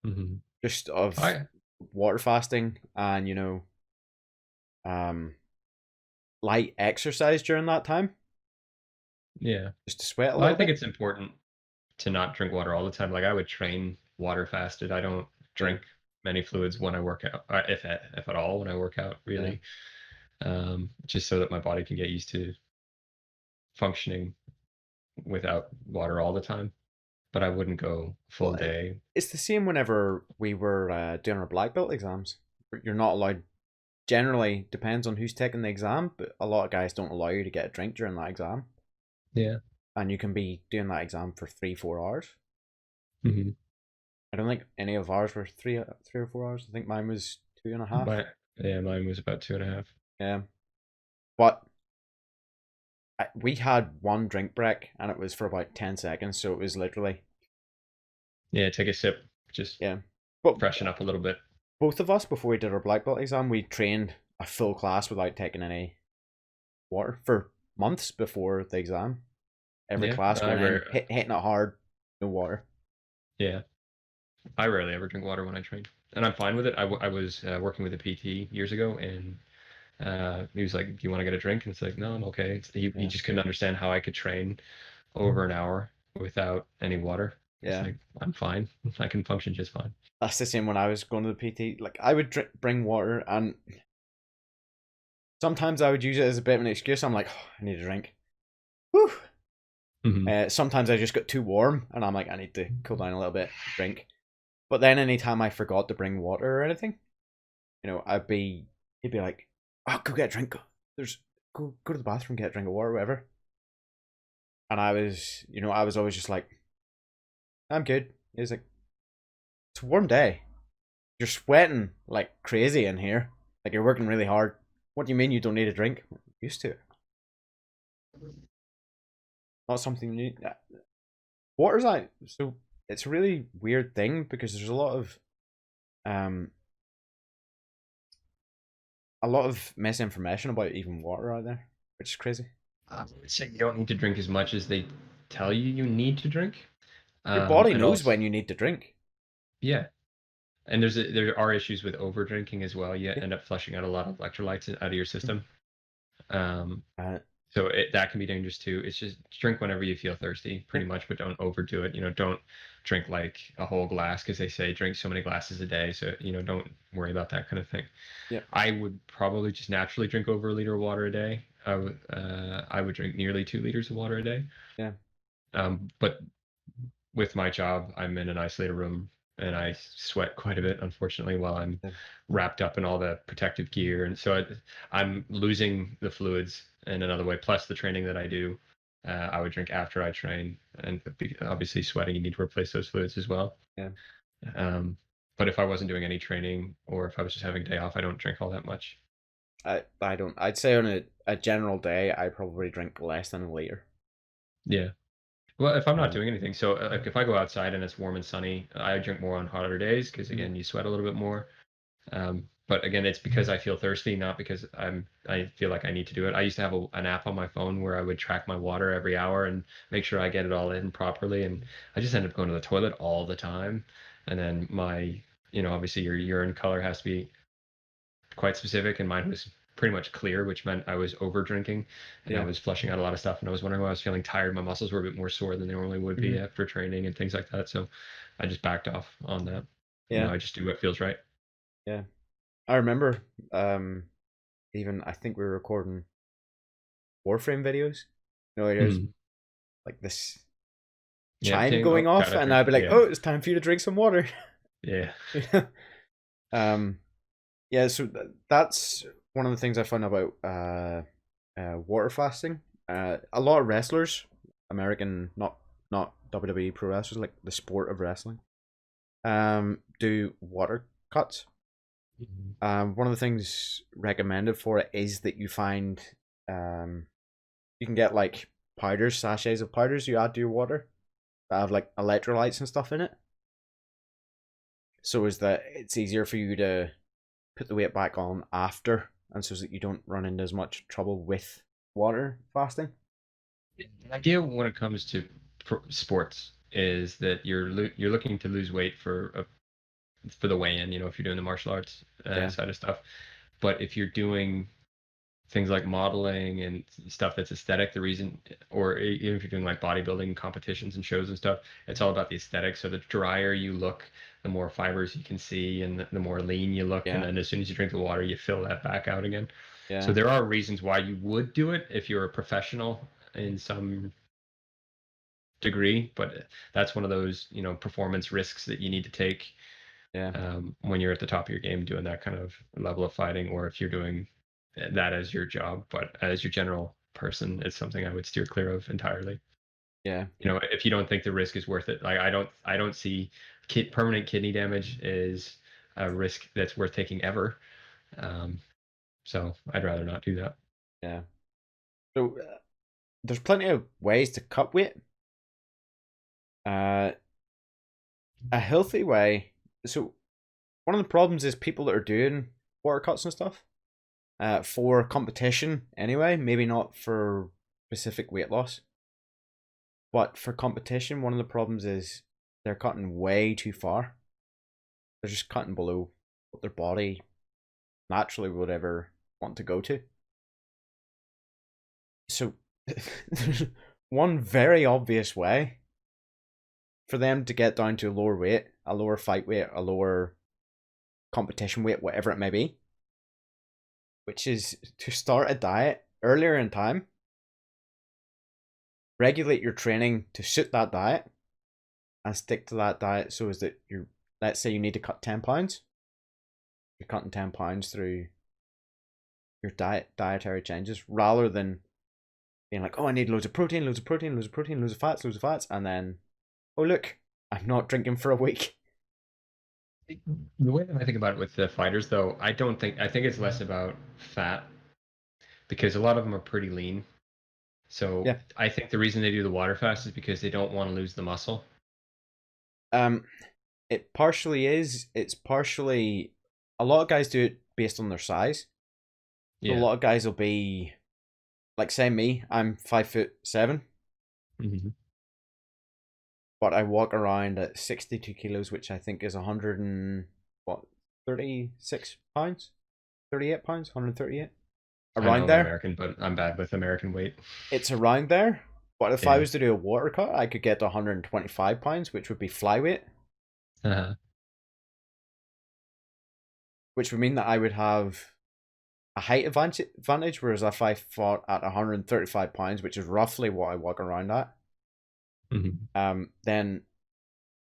Hmm. just of I water fasting, and um light exercise during that time, Yeah. just to sweat a Well, I little think bit. it's important to not drink water all the time. Like I would train water fasted. I don't Yeah, drink many fluids when I work out, if at all when I work out, yeah. really. Just so that my body can get used to functioning without water all the time. But I wouldn't go full Well, day. it's the same whenever we were doing our black belt exams. You're not allowed. Generally, depends on who's taking the exam, but a lot of guys don't allow you to get a drink during that exam, Yeah. and you can be doing that exam for 3 4 hours. Hmm. I don't think any of ours were 3 or 4 hours. I think mine was 2.5. Mine was about 2.5. Yeah, but we had one drink break, and it was for about 10 seconds, so it was literally Yeah, take a sip, just yeah. But freshen up a little bit. both of us, before we did our black belt exam, we trained a full class without taking any water for months before the exam. Every Yeah, class I going in, rare, hitting it hard, no water. yeah, I rarely ever drink water when I train, and I'm fine with it. I was working with a PT years ago, and he was like, "Do you want to get a drink?" And it's like, "No, I'm okay." He Yeah, just couldn't understand how I could train over an hour without any water. It's yeah. like I'm fine. I can function just fine. That's the same when I was going to the PT. Like I would bring water, and sometimes I would use it as a bit of an excuse. I'm like, oh, I need a drink. Whew. Hmm. Sometimes I just got too warm, and I'm like, I need to cool down a little bit, drink. But then anytime I forgot to bring water or anything, he'd be like, "Oh, go get a drink. There's go to the bathroom, get a drink of water, or whatever." And I was always just like, "I'm good." He's like, "It's a warm day. You're sweating like crazy in here. Like you're working really hard. What do you mean you don't need a drink? I'm used to it. Not something you need." Water's like so. It's a really weird thing because there's um a lot of misinformation about even water out there, which is crazy. I would say you don't need to drink as much as they tell you need to drink. Your body And knows also, when you need to drink. yeah, and there are issues with over drinking as well. You Yeah. end up flushing out a lot of electrolytes out of your system. Um, Uh, so that can be dangerous too. It's just drink whenever you feel thirsty, yeah. pretty much, but don't overdo it. Don't drink like a whole glass, because they say drink so many glasses a day. So don't worry about that kind of thing. Yeah. I would probably just naturally drink over a liter of water a day. I would drink nearly 2 liters of water a day. Yeah. But with my job, I'm in an isolated room and I sweat quite a bit, unfortunately, while I'm Yeah. wrapped up in all the protective gear. And so I'm losing the fluids in another way, plus the training that I do. I would drink after I train, and obviously sweating, you need to replace those fluids as well. Yeah. Um, but if I wasn't doing any training, or if I was just having a day off, I don't drink all that much. I don't. I'd say on a general day, I probably drink less than a liter. Yeah. Well, if I'm not Um, doing anything, so like if I go outside and it's warm and sunny, I drink more on hotter days because mhm. again, you sweat a little bit more. But again, it's because I feel thirsty, not because I feel like I need to do it. I used to have an app on my phone where I would track my water every hour and make sure I get it all in properly. And I just ended up going to the toilet all the time. And then obviously your urine color has to be quite specific, and mine was pretty much clear, which meant I was over drinking and I Yeah. was flushing out a lot of stuff. And I was wondering why I was feeling tired. My muscles were a bit more sore than they normally would be Hmm. after training and things like that. So I just backed off on that. Yeah. I just do what feels right. Yeah. I remember, um, even I think we were recording Warframe videos. There's Mhm. like this Yeah, chime ting. going Oh, off, gotta and drink. I'd be like, Yeah, "Oh, it's time for you to drink some water." yeah. um, yeah. So that's one of the things I found about water fasting. A lot of wrestlers, American, not WWE pro wrestlers, like the sport of wrestling, do water cuts. Mhm. One of the things recommended for it is that you find, um, you can get like powders, sachets of powders you add to your water that have like electrolytes and stuff in it. So is that it's easier for you to put the weight back on after, and so that you don't run into as much trouble with water fasting. The idea when it comes to sports is that you're looking to lose weight for the weigh-in. If you're doing the martial arts Yeah, side of stuff, but if you're doing things like modeling and stuff that's aesthetic, the reason, or even if you're doing like bodybuilding competitions and shows and stuff, it's all about the aesthetic. So the drier you look, the more fibers you can see, and the more lean you look. And yeah, then as soon as you drink the water, you fill that back out again. So yeah, there are reasons why you would do it if you're a professional in some degree, but that's one of those, performance risks that you need to take yeah, when you're at the top of your game doing that kind of level of fighting, or if you're doing that as your job. But as your general person, it's something I would steer clear of entirely. yeah, If you don't think the risk is worth it, like I don't see permanent kidney damage is a risk that's worth taking ever. Um, so I'd rather not do that. yeah. So there's plenty of ways to cut weight. Uh, a healthy way. So one of the problems is people that are doing water cuts and stuff for competition anyway, maybe not for specific weight loss, but for competition, one of the problems is they're cutting way too far. They're just cutting below what their body naturally would ever want to go to. So there's one very obvious way for them to get down to a lower weight, a lower fight weight, a lower competition weight, whatever it may be, which is to start a diet earlier in time, regulate your training to suit that diet, and stick to that diet so as that you're, let's say you need to cut 10 pounds, you're cutting 10 pounds through your dietary changes rather than being like, oh, I need loads of protein, loads of protein, loads of protein, loads of fats, and then, oh, look, I'm not drinking for a week. The way that I think about it with the fighters, though, I think it's less about fat because a lot of them are pretty lean. So Yeah. I think the reason they do the water fast is because they don't want to lose the muscle. Um, it partially is. It's partially, a lot of guys do it based on their size. So a Yeah. lot of guys will be like, say me, I'm 5'7", Hmm. but I walk around at 62 kilos, which I think is 100 and what, 36 pounds, 38 pounds, 138, I know around I'm there. American, but I'm bad with American weight. It's around there. But if I Yeah. was to do a water cut, I could get to 125 pounds, which would be flyweight, Uh-huh. which would mean that I would have a height advantage, whereas if I fought at 135 pounds, which is roughly what I walk around at, Hmm. then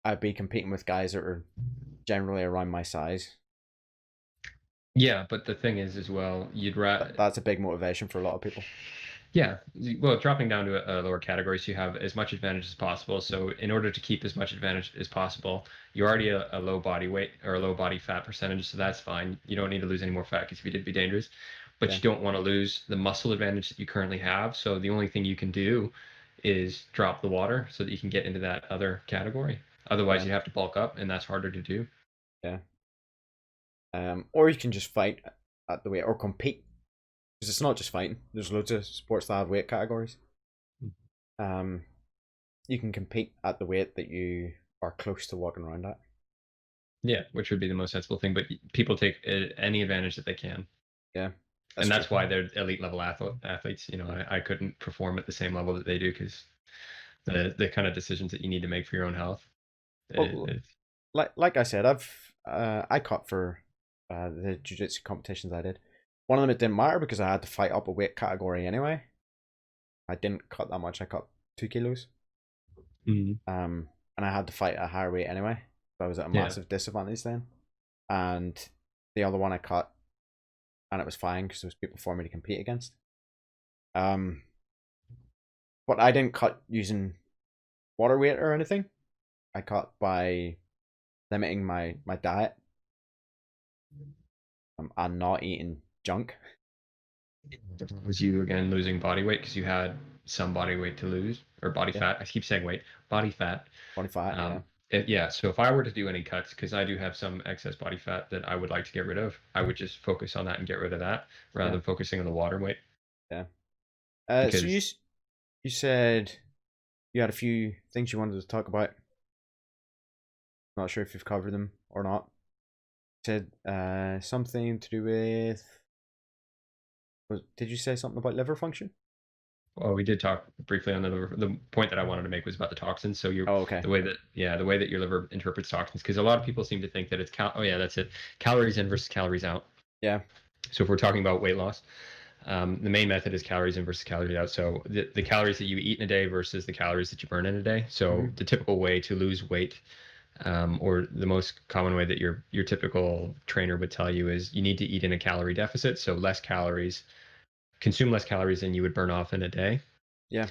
I'd be competing with guys that are generally around my size. Yeah, but the thing is, as well, you'd rather. That's a big motivation for a lot of people. Yeah, well, dropping down to a lower category, so you have as much advantage as possible. So, in order to keep as much advantage as possible, you're already a low body weight or a low body fat percentage, so that's fine. You don't need to lose any more fat because if you did, it'd be dangerous. But Yeah, you don't want to lose the muscle advantage that you currently have. So, the only thing you can do is drop the water so that you can get into that other category. Otherwise, yeah, you have to bulk up, and that's harder to do. yeah. Or you can just fight at the weight or compete, because it's not just fighting. There's loads of sports that have weight categories. Um, you can compete at the weight that you are close to walking around at. Yeah, which would be the most sensible thing. But people take any advantage that they can, Yeah, and true. that's why they're elite level athletes. You know, I couldn't perform at the same level that they do because the kind of decisions that you need to make for your own health. Well, It, like I said, I cut for the jiu-jitsu competitions I did. One of them it didn't matter because I had to fight up a weight category anyway. I didn't cut that much. I cut 2 kilos. mm, And I had to fight at a higher weight anyway. So I was at a yeah. massive disadvantage then. And the other one I cut, and it was fine because there was people for me to compete against. Um, but I didn't cut using water weight or anything. I cut by limiting my diet, and not eating junk. Was you again losing body weight because you had some body weight to lose or body Yeah, fat? I keep saying weight, body fat. body fat. Yeah, Yeah. So if I were to do any cuts, because I do have some excess body fat that I would like to get rid of, I would just focus on that and get rid of that rather yeah, than focusing on the water weight. yeah. So Because you said you had a few things you wanted to talk about. Not sure if you've covered them or not. You said something to do with. Did you say something about liver function? well, we did talk briefly on the liver. The point that I wanted to make was about the toxins. So Oh, okay. the way that your liver interprets toxins, because a lot of people seem to think that it's oh yeah, that's it, calories in versus calories out. Yeah. So if we're talking about weight loss, the main method is calories in versus calories out. So the calories that you eat in a day versus the calories that you burn in a day. So the typical way to lose weight, or the most common way that your typical trainer would tell you is you need to eat in a calorie deficit. So less calories, consume less calories than you would burn off in a day. Yeah.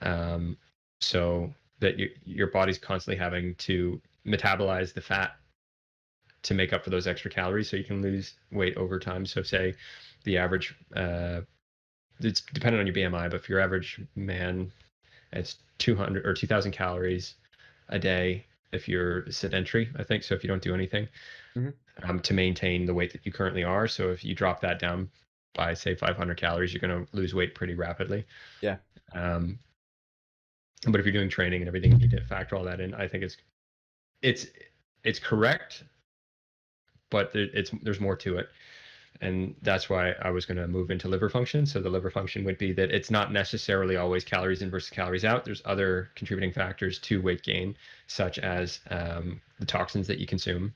Um, so that your body's constantly having to metabolize the fat to make up for those extra calories so you can lose weight over time. So say the average, it's dependent on your BMI, but for your average man, it's 200 or 2000 calories a day if you're sedentary, I think. So if you don't do anything, to maintain the weight that you currently are. So if you drop that down by say 500 calories, you're going to lose weight pretty rapidly. Yeah. But if you're doing training and everything, you need to factor all that in. I think it's correct, but there's more to it. And that's why I was going to move into liver function. So the liver function would be that it's not necessarily always calories in versus calories out. There's other contributing factors to weight gain, such as the toxins that you consume.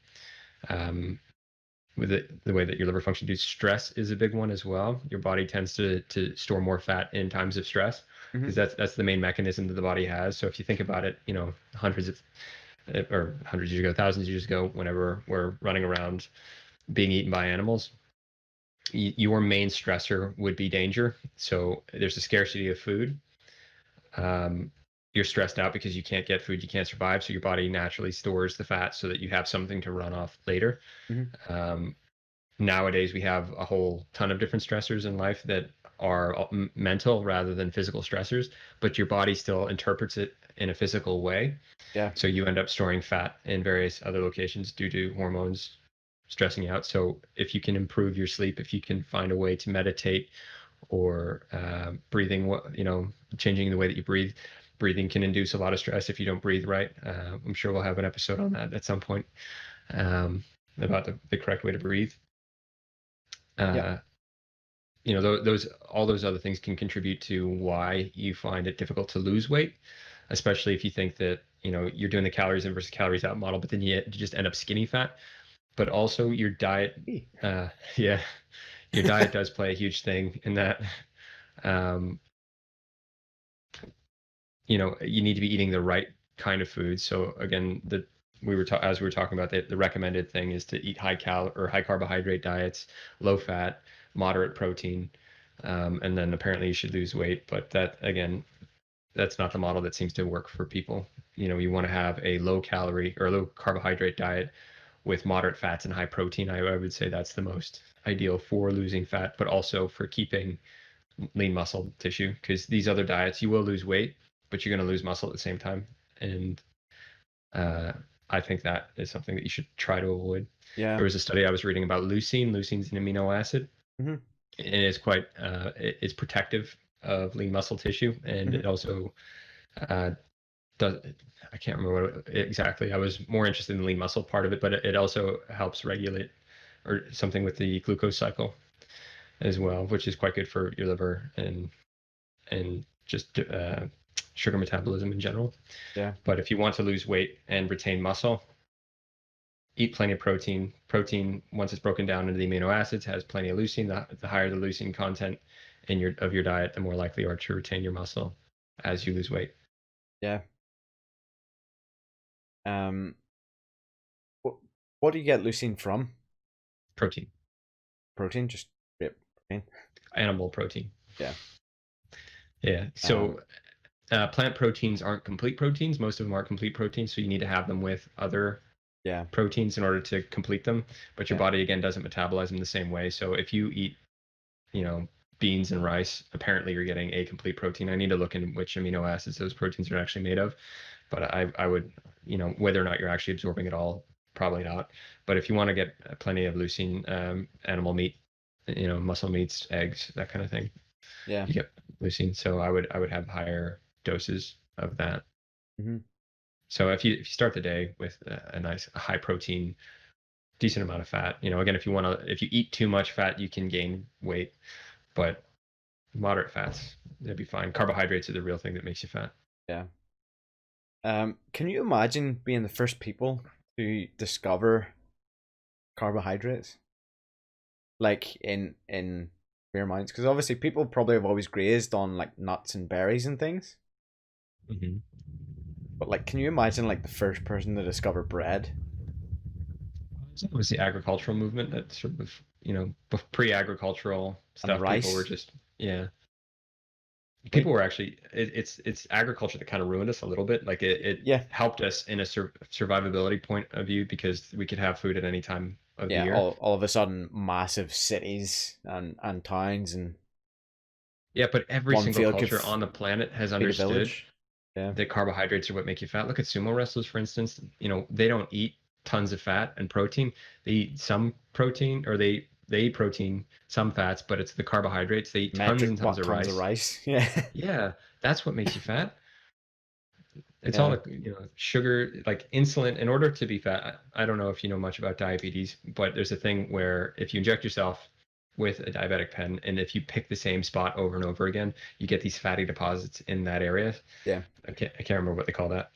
With the way that your liver function does, stress is a big one as well. Your body tends to store more fat in times of stress because that's the main mechanism that the body has. So if you think about it, you know, hundreds of years ago, thousands of years ago, whenever we're running around being eaten by animals, your main stressor would be danger. So there's a scarcity of food. You're stressed out because you can't get food, you can't survive. So your body naturally stores the fat so that you have something to run off later. Nowadays, we have a whole ton of different stressors in life that are mental rather than physical stressors, but your body still interprets it in a physical way. Yeah. So you end up storing fat in various other locations due to hormones stressing you out. So if you can improve your sleep, if you can find a way to meditate or breathing, changing the way that you breathe. Breathing can induce a lot of stress if you don't breathe right. I'm sure we'll have an episode on that at some point about the correct way to breathe. All those other things can contribute to why you find it difficult to lose weight, especially if you think that you're doing the calories in versus calories out model, but then you just end up skinny fat. But also your diet, your diet does play a huge thing in that. You need to be eating the right kind of food. So again, as we were talking about, the recommended thing is to eat high carbohydrate diets, low fat, moderate protein, and then apparently you should lose weight. But that again, that's not the model that seems to work for people. You want to have a low calorie or low carbohydrate diet with moderate fats and high protein. I would say that's the most ideal for losing fat, but also for keeping lean muscle tissue, because these other diets, you will lose weight, but you're going to lose muscle at the same time. And I think that is something that you should try to avoid. Yeah. There was a study I was reading about leucine. Leucine's an amino acid, Hmm. and it's quite it's protective of lean muscle tissue, and Hmm. it also uh, does. I can't remember what exactly. I was more interested in the lean muscle part of it, but it also helps regulate or something with the glucose cycle as well, which is quite good for your liver and just sugar metabolism in general. Yeah. But if you want to lose weight and retain muscle, eat plenty of protein. Protein, once it's broken down into the amino acids, has plenty of leucine. The higher the leucine content in your diet, the more likely you are to retain your muscle as you lose weight. Yeah. Um, what, what do you get leucine from? Protein, Protein, just straight protein. animal protein. Yeah. Yeah. Um, So plant proteins aren't complete proteins. Most of them aren't complete proteins, so you need to have them with other yeah. proteins in order to complete them. But your Yeah. body again doesn't metabolize them the same way. So if you eat, you know, beans and rice, apparently you're getting a complete protein. I need to look in which amino acids those proteins are actually made of. But I would, whether or not you're actually absorbing it all, probably not. But if you want to get plenty of leucine, animal meat, muscle meats, eggs, that kind of thing, Yeah. you get leucine. So I would have higher doses of that. Hmm. So if you start the day with a nice high protein, decent amount of fat, again, if you eat too much fat, you can gain weight, but moderate fats, that'd be fine. Carbohydrates are the real thing that makes you fat. Yeah. Can you imagine being the first people to discover carbohydrates? Like in your minds, because obviously people probably have always grazed on like nuts and berries and things. Mm-hmm. But like, can you imagine like the first person to discover bread It was the agricultural movement that sort of, pre-agricultural and stuff. People were rice? just, yeah, Like, people were actually it's agriculture that kind of ruined us a little bit. Like it yeah, helped us in a survivability point of view because we could have food at any time of the yeah. year. All of a sudden, massive cities and towns and Yeah, but every one single field could culture on the planet has feed a understood village. Yeah, that carbohydrates are what make you fat. Look at sumo wrestlers, for instance. They don't eat tons of fat and protein. They eat some protein, or they eat protein, some fats, but it's the carbohydrates. They eat tons metric and tons of tons of rice. rice. Yeah, Yeah, that's what makes you fat. It's all yeah, the sugar, like insulin. In order to be fat, I don't know if you know much about diabetes, but there's a thing where if you inject yourself with a diabetic pen, and if you pick the same spot over and over again, you get these fatty deposits in that area. yeah, I can't remember what they call that,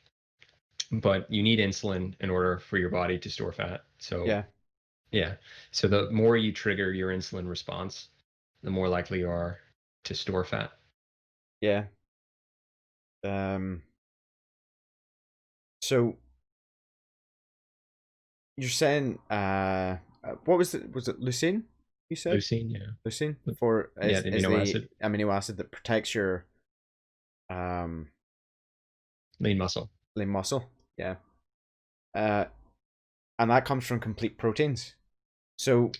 but you need insulin in order for your body to store fat. So yeah, yeah, so the more you trigger your insulin response, the more likely you are to store fat. yeah. Um, so you're saying, what was it? Was it leucine? You said Leucine, yeah, leucine for yeah, is the is amino the acid, amino acid that protects your um lean muscle. lean muscle. Yeah. Uh, and that comes from complete proteins. So,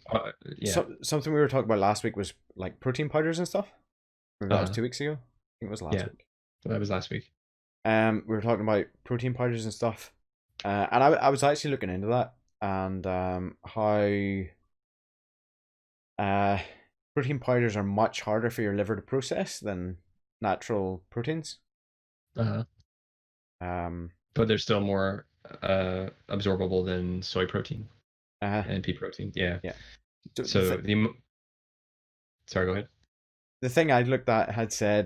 Yeah, something we were talking about last week was like protein powders and stuff. Maybe that was uh, 2 weeks ago. I think it was last yeah. week. So that was last week. We were talking about protein powders and stuff. And I was actually looking into that and how uh protein powders are much harder for your liver to process than natural proteins. Uh, Um, but they're still more absorbable than soy protein uh, and pea protein. Yeah. yeah. So So sorry, go ahead. the thing I looked at had said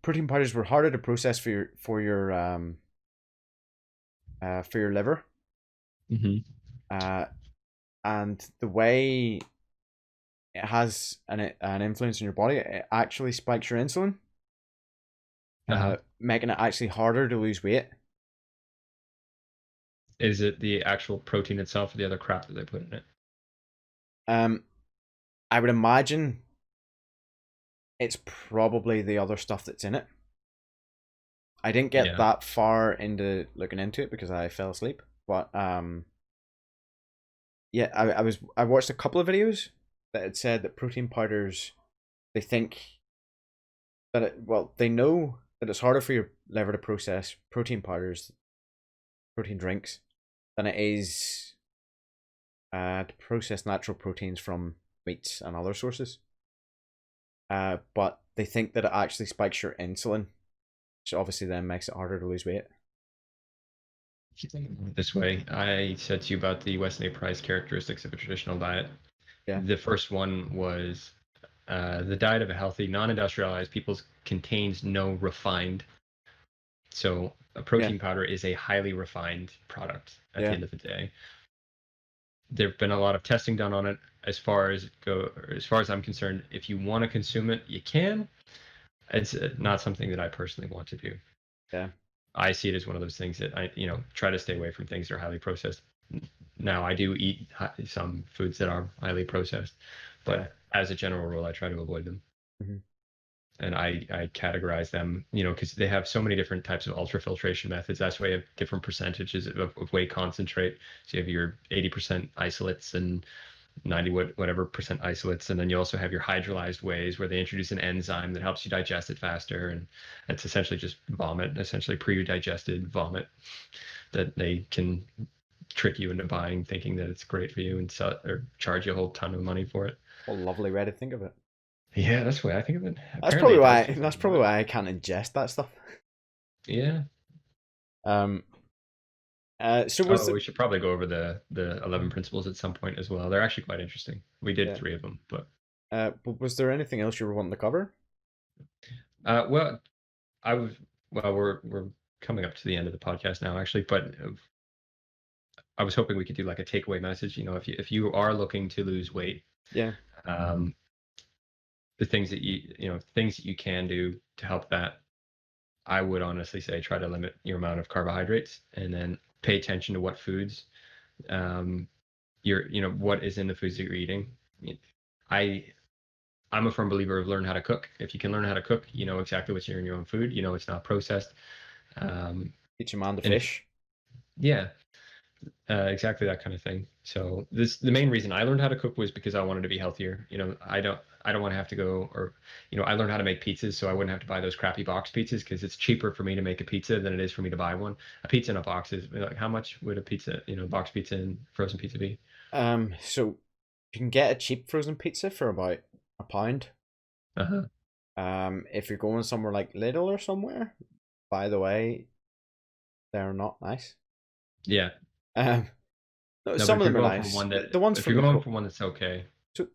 protein powders were harder to process for your liver. Mm-hmm. Uh, and the way it has an influence on your body, it actually spikes your insulin, Uh-huh. making it actually harder to lose weight. Is it the actual protein itself or the other crap that they put in it? Um, I would imagine it's probably the other stuff that's in it. I didn't get Yeah. that far into looking into it because I fell asleep. But yeah, I watched a couple of videos that had said that protein powders, they think that they know that it's harder for your liver to process protein powders protein drinks than it is to process natural proteins from meats and other sources. But they think that it actually spikes your insulin, which obviously then makes it harder to lose weight. If you think about it this way, I said to you about the Weston A. Price characteristics of a traditional diet. Yeah. The first one was the diet of a healthy, non-industrialized people contains no refined. So a protein powder is a highly refined product at the end of the day. There've been a lot of testing done on it. As far as I'm concerned, if you want to consume it, you can. It's not something that I personally want to do. Yeah. I see it as one of those things that I, try to stay away from things that are highly processed. Now, I do eat some foods that are highly processed, but as a general rule, I try to avoid them. Mm-hmm. And I categorize them, because they have so many different types of ultrafiltration methods. That's why you have different percentages of whey concentrate. So you have your 80% isolates and 90 whatever percent isolates, and then you also have your hydrolyzed wheys where they introduce an enzyme that helps you digest it faster, and it's essentially just vomit, essentially pre-digested vomit that they can trick you into buying, thinking that it's great for you and sell or charge you a whole ton of money for it. What a lovely way to think of it. Yeah, that's the way I think of it. That's probably why I can't ingest that stuff. Yeah. So we should probably go over the 11 principles at some point as well. They're actually quite interesting. We did 3 of them, but was there anything else you were wanting to cover? Well, we're coming up to the end of the podcast now, actually, but I was hoping we could do like a takeaway message. If you are looking to lose weight, the things that you can do to help that, I would honestly say try to limit your amount of carbohydrates, and then pay attention to what foods, what is in the foods that you're eating. I'm a firm believer of learn how to cook. If you can learn how to cook, you know exactly what's in your own food. It's not processed. Teach a man to fish. Exactly that kind of thing. So the main reason I learned how to cook was because I wanted to be healthier. I don't want to have to go, or I learned how to make pizzas so I wouldn't have to buy those crappy box pizzas, because it's cheaper for me to make a pizza than it is for me to buy one. A pizza in a box is like, how much would a pizza, box pizza and frozen pizza be? So you can get a cheap frozen pizza for about £1. If you're going somewhere like Lidl or somewhere, by the way, they're not nice. Yeah. Some of them are nice. The ones if you're going for one that's okay. So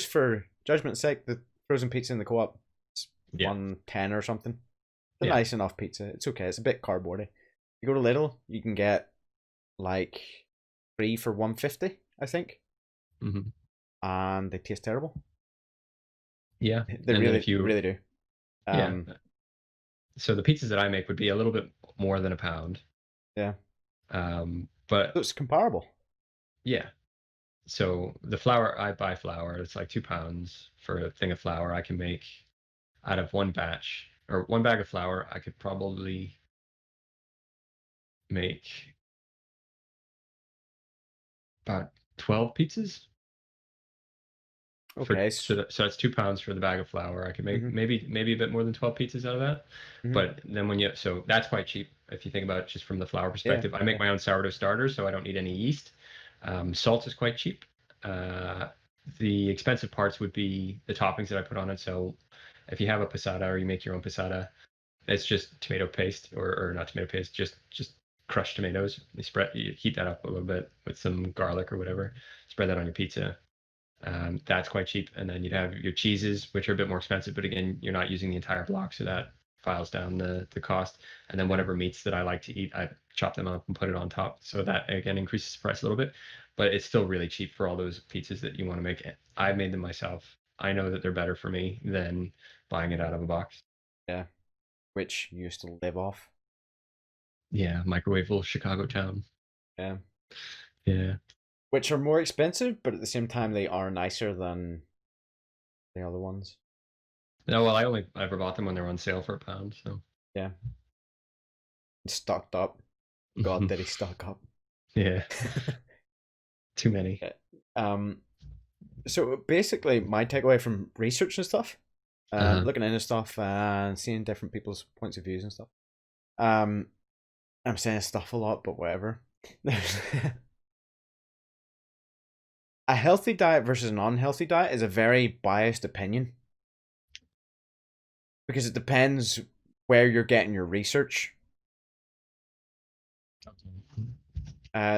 for judgment's sake, the frozen pizza in the Co-op, it's $1.10 or something. It's a nice enough pizza. It's okay. It's a bit cardboardy. You go to Lidl, you can get like 3 for $1.50, I think. Mm-hmm. And they taste terrible. Yeah, they really do. So the pizzas that I make would be a little bit more than £1. Yeah. But it's comparable. Yeah. So the flour, I buy flour. It's like £2 for a thing of flour. I can make out of one batch or one bag of flour. I could probably make about 12 pizzas. Okay. So that's £2 for the bag of flour. I can make maybe a bit more than 12 pizzas out of that. But then so that's quite cheap if you think about it just from the flour perspective. I make my own sourdough starter, so I don't need any yeast. Salt is quite cheap. The expensive parts would be the toppings that I put on it. So if you have a passata or you make your own passata, it's just tomato paste or not tomato paste, just crushed tomatoes. You heat that up a little bit with some garlic or whatever. Spread that on your pizza. That's quite cheap. And then you'd have your cheeses, which are a bit more expensive, but again, you're not using the entire block, so that files down the cost. And then whatever meats that I like to eat, I chop them up and put it on top. So that again increases the price a little bit, but it's still really cheap for all those pizzas that you want to make. I made them myself. I know that they're better for me than buying it out of a box. Yeah. Which you used to live off. Yeah, microwavable Chicago town. Yeah. Yeah. Which are more expensive, but at the same time they are nicer than the other ones. No, well, I only ever bought them when they were on sale for £1. So yeah, stocked up. God, did he stock up? Yeah, too many. So basically, my takeaway from research and stuff, looking into stuff and seeing different people's points of views and stuff, I'm saying stuff a lot, but whatever. A healthy diet versus an unhealthy diet is a very biased opinion because it depends where you're getting your research.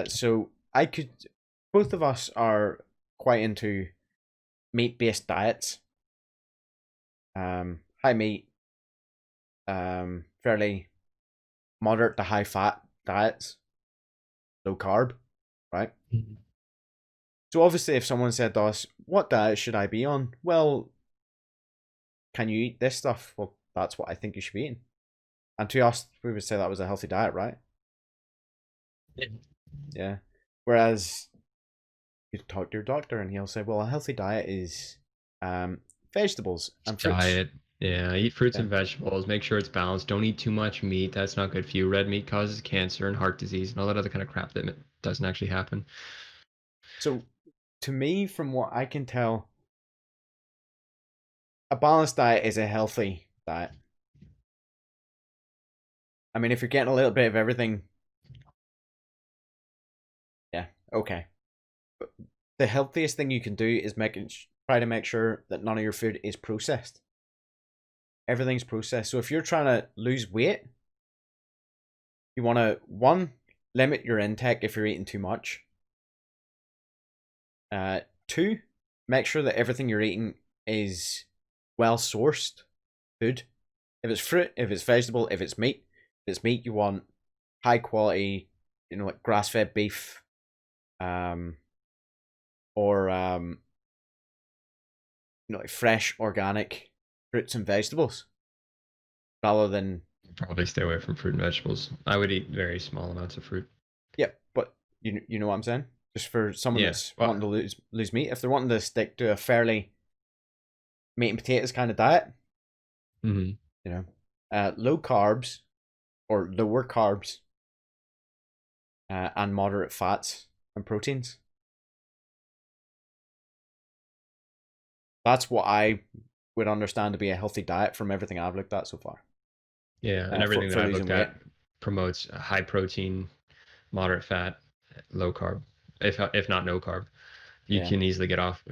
So I could, both of us are quite into meat-based diets. High meat, fairly moderate to high fat diets, low carb, right? Mhm. So obviously, if someone said to us, "What diet should I be on?" Well, can you eat this stuff? Well, that's what I think you should be eating. And to us, we would say that was a healthy diet, right? Yeah. Yeah. Whereas you talk to your doctor and he'll say, well, a healthy diet is um, vegetables and fruits. Diet. Yeah, eat fruits Yeah. and vegetables. Make sure it's balanced. Don't eat too much meat. That's not good for you. Red meat causes cancer and heart disease and all that other kind of crap that doesn't actually happen. So to me, from what I can tell, a balanced diet is a healthy diet. I mean, if you're getting a little bit of everything, yeah, okay. But the healthiest thing you can do is try to make sure that none of your food is processed. Everything's processed. So if you're trying to lose weight, you want to one limit your intake if you're eating too much. Two, make sure that everything you're eating is well sourced food. If it's fruit, if it's vegetable, if it's meat, you want high quality, like grass fed beef, um, or like fresh organic fruits and vegetables, rather than Probably stay away from fruit and vegetables. I would eat very small amounts of fruit. yeah. But you know what I'm saying? Just for someone Yeah. that's Well, wanting to lose meat, if they're wanting to stick to a fairly meat and potatoes kind of diet, mhm. you know, low carbs or lower carbs and moderate fats and proteins. That's what I would understand to be a healthy diet from everything I've looked at so far. Yeah, and everything that For I've losing looked weight. at promotes high protein, moderate fat, low carb, if not no carb. You Yeah, can easily get off,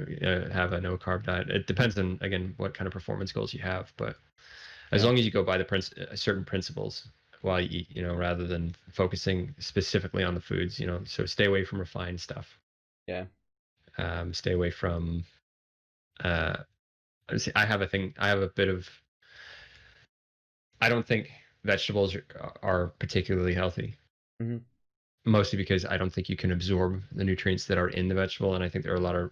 have a no carb diet. It depends on, again, what kind of performance goals you have, but as yeah, long as you go by the certain principles while you eat, rather than focusing specifically on the foods, so stay away from refined stuff. yeah. Stay away from, uh, I have a thing, I have a bit of, I don't think vegetables are particularly healthy. Hmm. Mostly because I don't think you can absorb the nutrients that are in the vegetable, and I think there are a lot of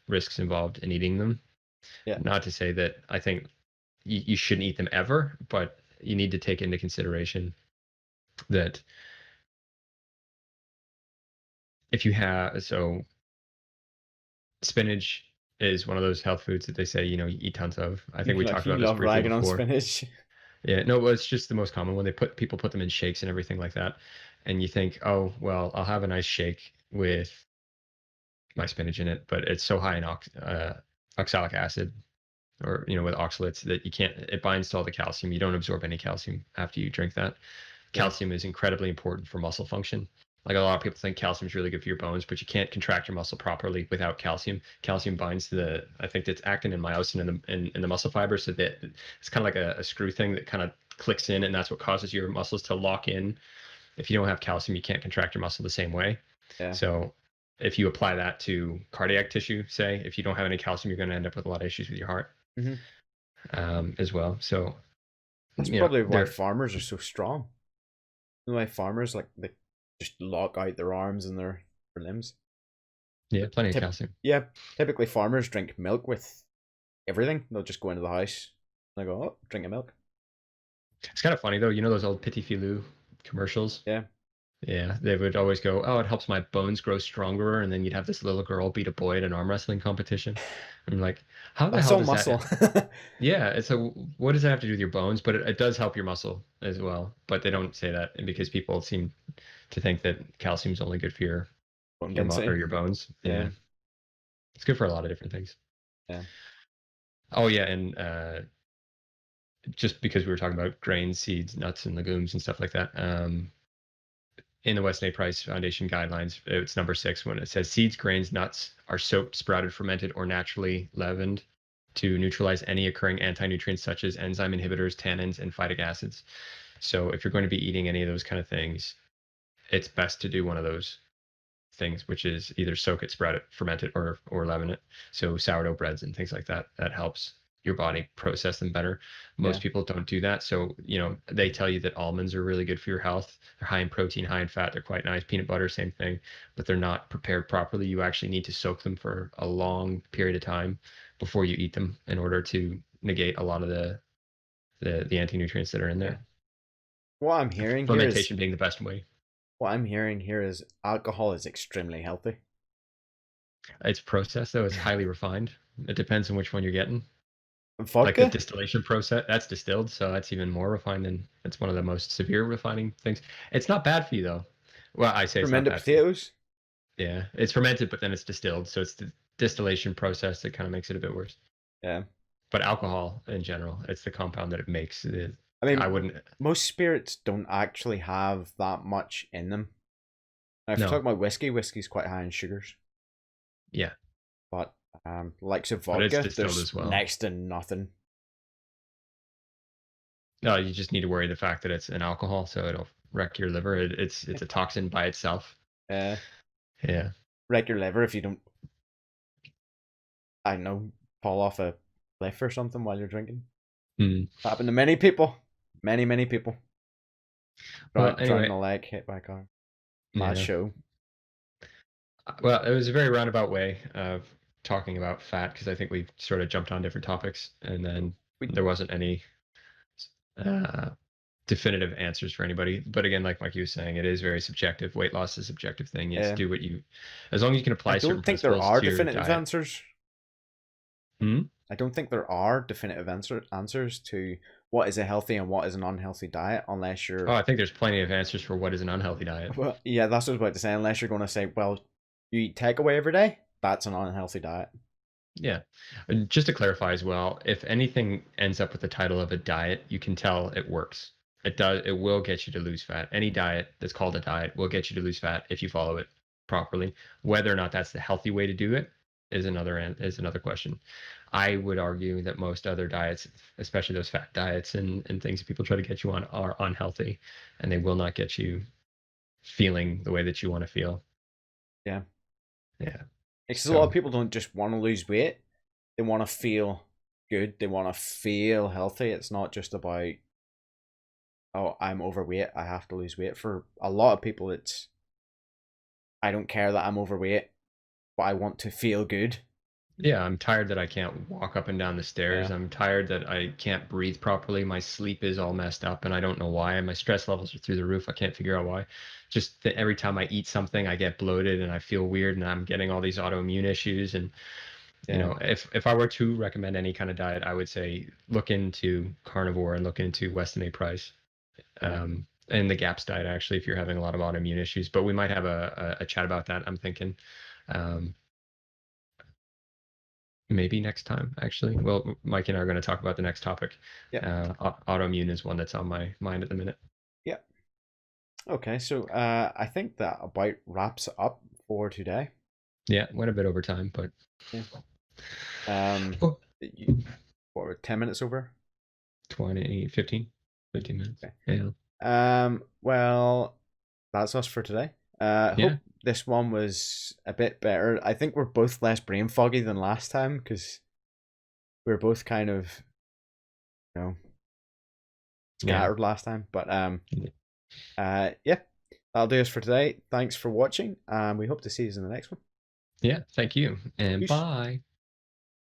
risks involved in eating them. Yeah, Not to say that I think you shouldn't eat them ever, but you need to take into consideration that if you have, so spinach is one of those health foods that they say, you eat tons of. I think we talked You about this love briefly ragging on before. spinach. Yeah, no, well, it's just the most common one. People put them in shakes and everything like that. And you think, oh, well, I'll have a nice shake with my spinach in it, but it's so high in oxalic acid, or with oxalates, that you can't, it binds to all the calcium. You don't absorb any calcium after you drink that. Yeah, Calcium is incredibly important for muscle function. Like, a lot of people think calcium is really good for your bones, but you can't contract your muscle properly without calcium. Calcium binds to I think it's actin and myosin in the muscle fiber, so that it's kind of like a screw thing that kind of clicks in, and that's what causes your muscles to lock in. If you don't have calcium, you can't contract your muscle the same way. yeah. So if you apply that to cardiac tissue, say, if you don't have any calcium, you're going to end up with a lot of issues with your heart, Hmm. as well. So, That's probably why there, farmers are so strong. You know why farmers like they just lock out their arms and their limbs. yeah, plenty of Tip, calcium. yeah. Typically, farmers drink milk with everything. They'll just go into the house. And they go, oh, drinking milk. It's kind of funny though. You know those old Petit Filou commercials? Yeah. Yeah, they would always go, "Oh, it helps my bones grow stronger," and then you'd have this little girl beat a boy at an arm wrestling competition. I'm like, how the That's hell all does muscle. that? Yeah, it's a what does that have to do with your bones? But it does help your muscle as well. But they don't say that, and because people seem to think that calcium is only good for Bone or density. your bones. Yeah. Yeah, it's good for a lot of different things. Yeah. Oh yeah, and just because we were talking about grains, seeds, nuts, and legumes and stuff like that. in the Weston A. Price Foundation guidelines, it's number 6 when it says seeds, grains, nuts are soaked, sprouted, fermented, or naturally leavened to neutralize any occurring anti-nutrients such as enzyme inhibitors, tannins, and phytic acids. So if you're going to be eating any of those kind of things, it's best to do one of those things, which is either soak it, sprout it, ferment it, or leaven it. So sourdough breads and things like that, that helps your body process them better. Most people don't do that. So, they tell you that almonds are really good for your health. They're high in protein, high in fat. They're quite nice. Peanut butter, same thing, but they're not prepared properly. You actually need to soak them for a long period of time before you eat them in order to negate a lot of the anti-nutrients that are in there. What I'm hearing fermentation being the best way. What I'm hearing here is alcohol is extremely healthy. It's processed, though. It's highly refined. It depends on which one you're getting. Vodka? Like the distillation process, that's distilled, so that's even more refined, and it's one of the most severe refining things. It's not bad for you, though. Well, I say fermented it's not bad potatoes? Yeah, it's fermented, but then it's distilled, so it's the distillation process that kind of makes it a bit worse. Yeah. But alcohol, in general, it's the compound that it makes. I mean, I wouldn't. Most spirits don't actually have that much in them. Now, if you talk about whiskey's quite high in sugars. Yeah. But likes of vodka, there's as well. next to nothing. No, you just need to worry the fact that it's an alcohol, so it'll wreck your liver. It's a toxin by itself. Yeah. Wreck your liver if you don't, I don't know, fall off a cliff or something while you're drinking. Happened to many people. Many people. Well, anyway, in the leg, hit by a car. Last show. Well, it was a very roundabout way of talking about fat, because I think we sort of jumped on different topics, and then there wasn't any definitive answers for anybody. But again, like Mikey was saying, it is very subjective. Weight loss is a subjective thing. You do what you, as long as you can apply certain principles. I don't think there are definitive answers. I don't think there are definitive answers to what is a healthy and what is an unhealthy diet, unless you're... Oh, I think there's plenty of answers for what is an unhealthy diet. Well, yeah, that's what I was about to say. Unless you're going to say, well, you eat takeaway every day, that's an unhealthy diet. Yeah. And just to clarify as well, if anything ends up with the title of a diet, you can tell it works. It will get you to lose fat. Any diet that's called a diet will get you to lose fat if you follow it properly. Whether or not that's the healthy way to do it is another question. I would argue that most other diets, especially those fat diets and things that people try to get you on, are unhealthy, and they will not get you feeling the way that you want to feel. Yeah. Because So, a lot of people don't just want to lose weight. They want to feel good. They want to feel healthy. It's not just about, oh, I'm overweight, I have to lose weight. For a lot of people, it's, I don't care that I'm overweight, but I want to feel good. Yeah, I'm tired that I can't walk up and down the stairs. I'm tired that I can't breathe properly. My sleep is all messed up, and I don't know why. My stress levels are through the roof. I can't figure out why. Just that every time I eat something, I get bloated and I feel weird, and I'm getting all these autoimmune issues. And if I were to recommend any kind of diet, I would say look into carnivore and look into Weston A. Price, and the GAPS diet, actually, if you're having a lot of autoimmune issues. But we might have a chat about that, I'm thinking. Maybe next time, actually. Well, Mike and I are going to talk about the next topic. Autoimmune is one that's on my mind at the minute. Yeah. Okay, so I think that about wraps up for today. Yeah, went a bit over time, but... What, were 10 minutes over? 15 minutes. Okay. Yeah. Well, that's us for today. Hope this one was a bit better. I think we're both less brain foggy than last time, because we're both kind of, scattered last time. But that'll do us for today. Thanks for watching. We hope to see you in the next one. Yeah, thank you, and Peace. bye.